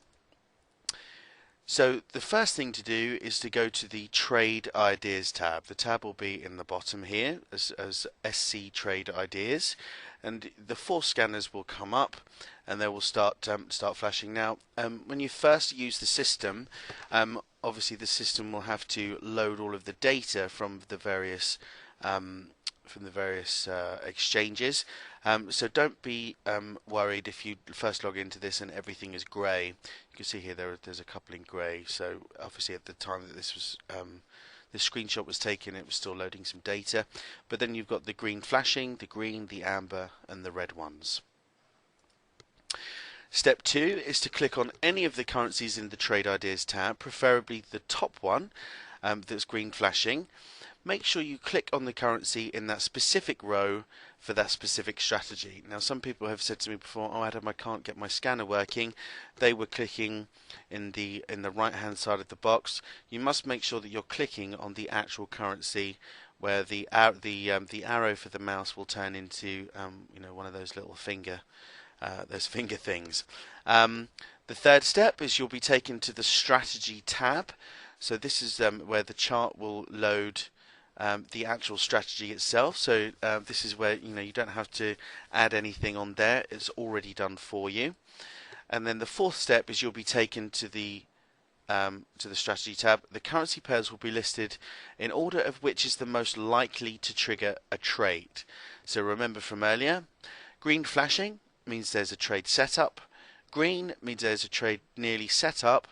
So the first thing to do is to go to the Trade Ideas tab. The tab will be in the bottom here as SC Trade Ideas, and the 4 scanners will come up and they will start flashing. Now when you first use the system, obviously the system will have to load all of the data from the various exchanges, so don't be worried if you first log into this and everything is grey. You can see here there's a couple in grey, so obviously at the time that this screenshot was taken, it was still loading some data. But then you've got the green flashing, the green, the amber, and the red ones. Step 2 is to click on any of the currencies in the Trade Ideas tab, preferably the top one that's green flashing. Make sure you click on the currency in that specific row for that specific strategy. Now some people have said to me before, "Oh Adam, I can't get my scanner working." They were clicking in the right hand side of the box. You must make sure that you're clicking on the actual currency where the arrow for the mouse will turn into one of those little finger things. The third step is you'll be taken to the strategy tab. So this is where the chart will load the actual strategy itself. So this is where you don't have to add anything on there, it's already done for you. And then the fourth step is you'll be taken to the strategy tab. The currency pairs will be listed in order of which is the most likely to trigger a trade. So remember from earlier, green flashing means there's a trade setup, green means there's a trade nearly set up,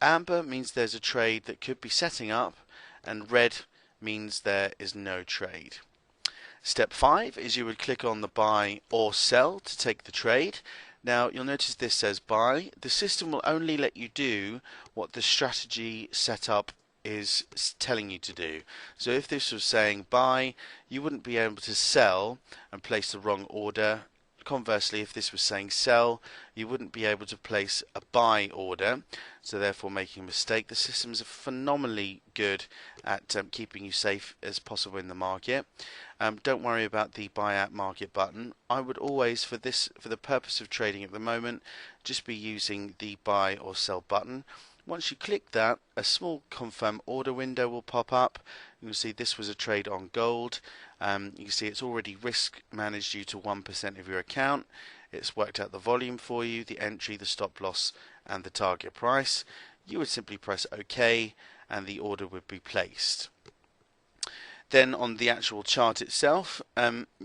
amber means there's a trade that could be setting up, and red means there is no trade. Step 5 is you would click on the buy or sell to take the trade. Now you'll notice this says buy. The system will only let you do what the strategy setup is telling you to do. So if this was saying buy, you wouldn't be able to sell and place the wrong order. Conversely, if this was saying sell, you wouldn't be able to place a buy order, so therefore making a mistake. The systems are phenomenally good at keeping you safe as possible in the market. Don't worry about the buy at market button. I would always, for the purpose of trading at the moment, just be using the buy or sell button. Once you click that, a small confirm order window will pop up. You can see this was a trade on gold. You can see it's already risk managed you to 1% of your account. It's worked out the volume for you, the entry, the stop loss, and the target price. You would simply press OK, and the order would be placed. Then on the actual chart itself,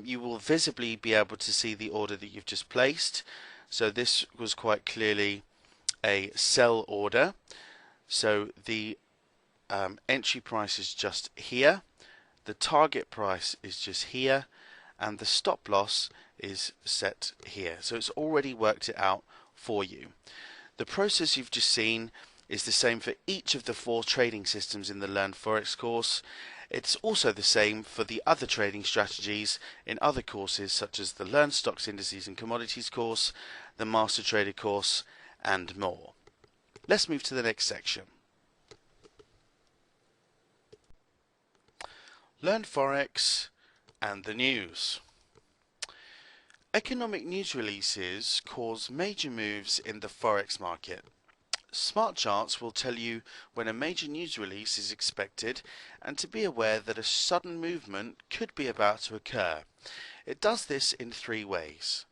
you will visibly be able to see the order that you've just placed. So this was quite clearly a sell order. So the entry price is just here, the target price is just here, and the stop loss is set here. So it's already worked it out for you. The process you've just seen is the same for each of the 4 trading systems in the Learn Forex course. It's also the same for the other trading strategies in other courses, such as the Learn Stocks, Indices and Commodities course, the Master Trader course, and more. Let's move to the next section. Learn Forex and the news. Economic news releases cause major moves in the Forex market. Smart charts will tell you when a major news release is expected and to be aware that a sudden movement could be about to occur. It does this in 3 ways.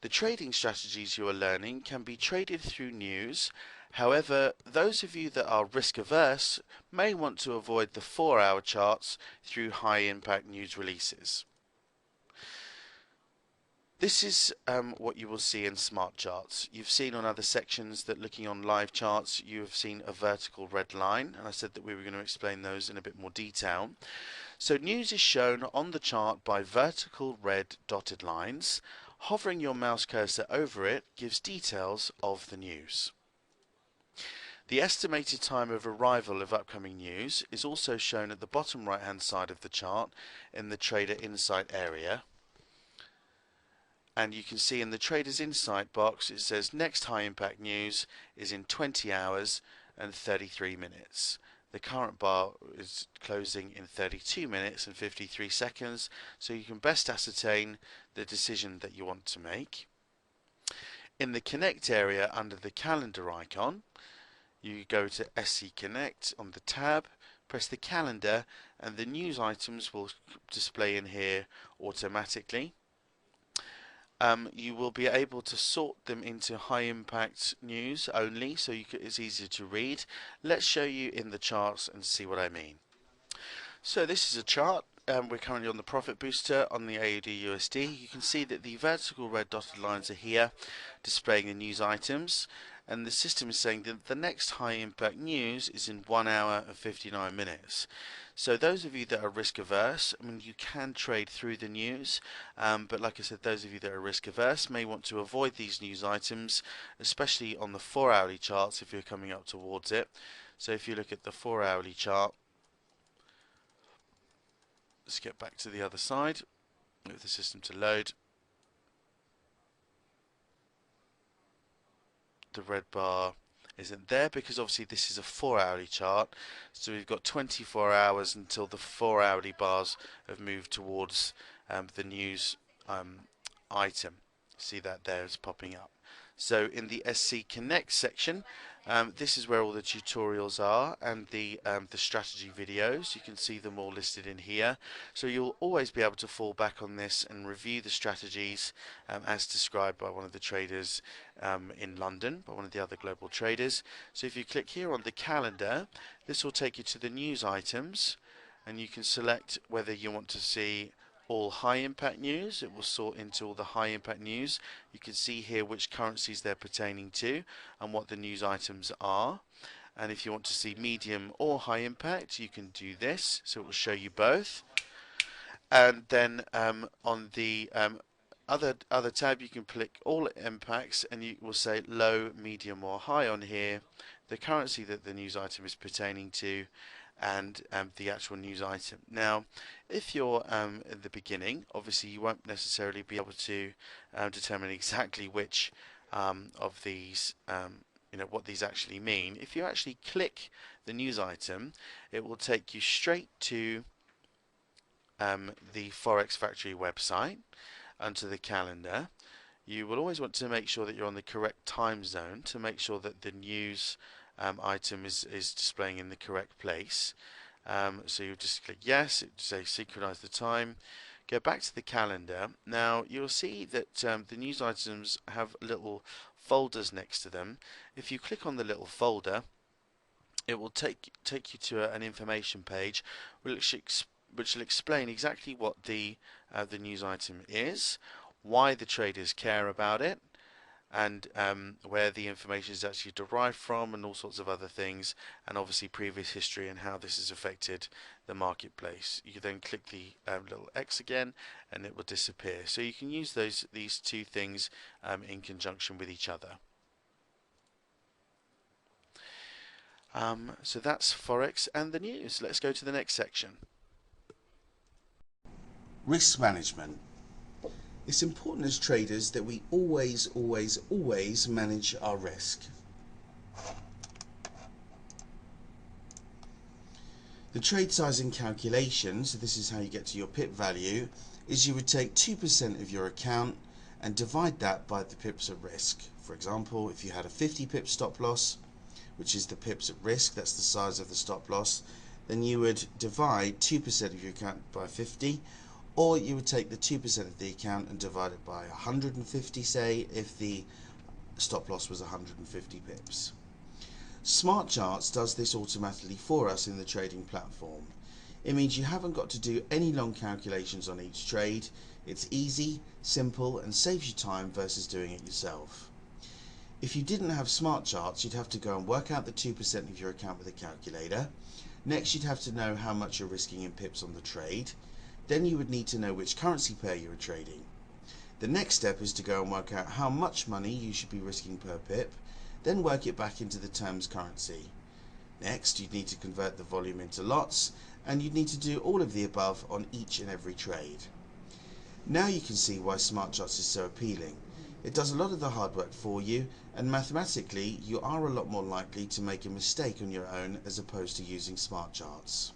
The trading strategies you are learning can be traded through news. However, those of you that are risk averse may want to avoid the 4-hour charts through high impact news releases. This is what you will see in smart charts. You've seen on other sections that looking on live charts you have seen a vertical red line, and I said that we were going to explain those in a bit more detail. So news is shown on the chart by vertical red dotted lines. Hovering your mouse cursor over it gives details of the news. The estimated time of arrival of upcoming news is also shown at the bottom right hand side of the chart in the Trader Insight area. And you can see in the Trader's Insight box it says next high impact news is in 20 hours and 33 minutes. The current bar is closing in 32 minutes and 53 seconds, so you can best ascertain the decision that you want to make. In the Connect area under the calendar icon, you go to SC Connect on the tab, press the calendar, and the news items will display in here automatically. You will be able to sort them into high impact news only, so it's easier to read. Let's show you in the charts and see what I mean. So this is a chart. We're currently on the profit booster on the AUD USD. You can see that the vertical red dotted lines are here displaying the news items, and the system is saying that the next high impact news is in 1 hour and 59 minutes. So those of you that are risk averse, I mean, you can trade through the news, but like I said, those of you that are risk averse may want to avoid these news items, especially on the 4-hourly charts if you're coming up towards it. So if you look at the 4-hourly chart, let's get back to the other side, wait for the system to load. The red bar isn't there because obviously this is a 4-hourly chart, so we've got 24 hours until the 4-hourly bars have moved towards the news item. See that there is popping up. So in the SC Connect section, this is where all the tutorials are and the strategy videos. You can see them all listed in here. So you'll always be able to fall back on this and review the strategies as described by one of the traders in London, by one of the other global traders. So if you click here on the calendar, this will take you to the news items, and you can select whether you want to see all high impact news. It will sort into all the high impact news. You can see here which currencies they're pertaining to and what the news items are. And if you want to see medium or high impact, you can do this, so it will show you both. And then on the other tab, you can click all impacts and you will say low, medium or high on here, the currency that the news item is pertaining to, and the actual news item. Now if you're at the beginning, obviously you won't necessarily be able to determine exactly which of these what these actually mean. If you actually click the news item, it will take you straight to the Forex Factory website onto the calendar. You will always want to make sure that you're on the correct time zone to make sure that the news item is displaying in the correct place. So you just click yes, it say synchronize the time, go back to the calendar. Now you'll see that the news items have little folders next to them. If you click on the little folder, it will take you to an information page which will explain exactly what the news item is, why the traders care about it, and where the information is actually derived from, and all sorts of other things, and obviously previous history and how this has affected the marketplace. You then click the little X again and it will disappear. So you can use these two things in conjunction with each other. So that's Forex and the news. Let's go to the next section. Risk management. It's important as traders that we always manage our risk. The trade sizing calculation, so this is how you get to your pip value, is you would take 2% of your account and divide that by the pips at risk. For example, if you had a 50 pip stop loss, which is the pips at risk, that's the size of the stop loss, then you would divide 2% of your account by 50, or you would take the 2% of the account and divide it by 150, say, if the stop loss was 150 pips. Smart Charts does this automatically for us in the trading platform. It means you haven't got to do any long calculations on each trade. It's easy, simple, and saves you time versus doing it yourself. If you didn't have Smart Charts, you'd have to go and work out the 2% of your account with a calculator. Next, you'd have to know how much you're risking in pips on the trade. Then you would need to know which currency pair you are trading. The next step is to go and work out how much money you should be risking per pip, then work it back into the term's currency. Next, you'd need to convert the volume into lots, and you'd need to do all of the above on each and every trade. Now you can see why Smart Charts is so appealing. It does a lot of the hard work for you, and mathematically you are a lot more likely to make a mistake on your own as opposed to using Smart Charts.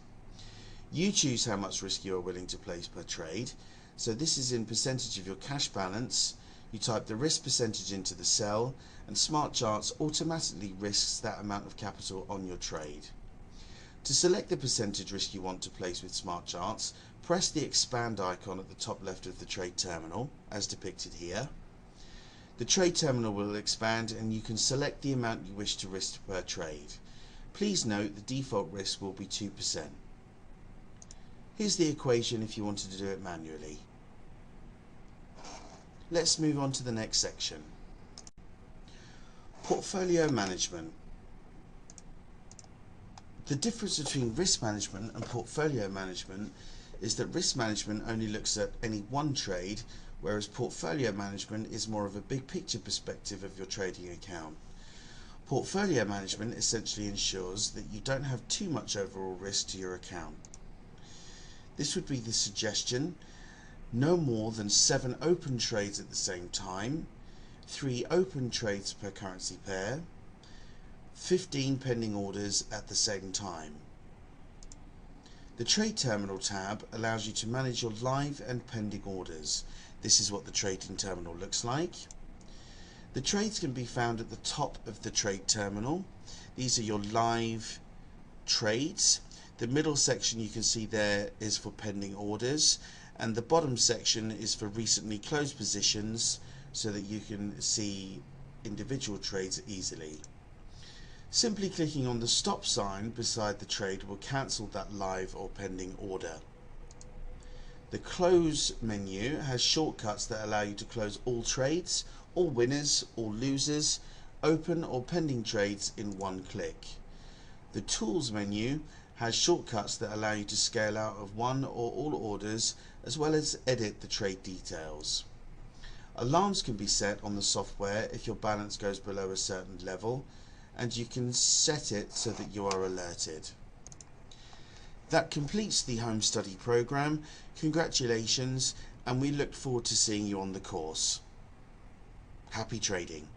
You choose how much risk you are willing to place per trade, so this is in percentage of your cash balance. You type the risk percentage into the cell, and Smart Charts automatically risks that amount of capital on your trade. To select the percentage risk you want to place with Smart Charts, press the expand icon at the top left of the trade terminal, as depicted here. The trade terminal will expand and you can select the amount you wish to risk per trade. Please note the default risk will be 2%. Here's the equation if you wanted to do it manually. Let's move on to the next section. Portfolio management. The difference between risk management and portfolio management is that risk management only looks at any one trade, whereas portfolio management is more of a big picture perspective of your trading account. Portfolio management essentially ensures that you don't have too much overall risk to your account. This would be the suggestion: no more than 7 open trades at the same time, 3 open trades per currency pair, 15 pending orders at the same time. The Trade Terminal tab allows you to manage your live and pending orders. This is what the trading terminal looks like. The trades can be found at the top of the Trade Terminal. These are your live trades. The middle section you can see there is for pending orders, and the bottom section is for recently closed positions so that you can see individual trades easily. Simply clicking on the stop sign beside the trade will cancel that live or pending order. The close menu has shortcuts that allow you to close all trades, all winners, all losers, open or pending trades in one click. The tools menu has shortcuts that allow you to scale out of one or all orders, as well as edit the trade details. Alarms can be set on the software if your balance goes below a certain level, and you can set it so that you are alerted. That completes the home study program. Congratulations, and we look forward to seeing you on the course. Happy trading.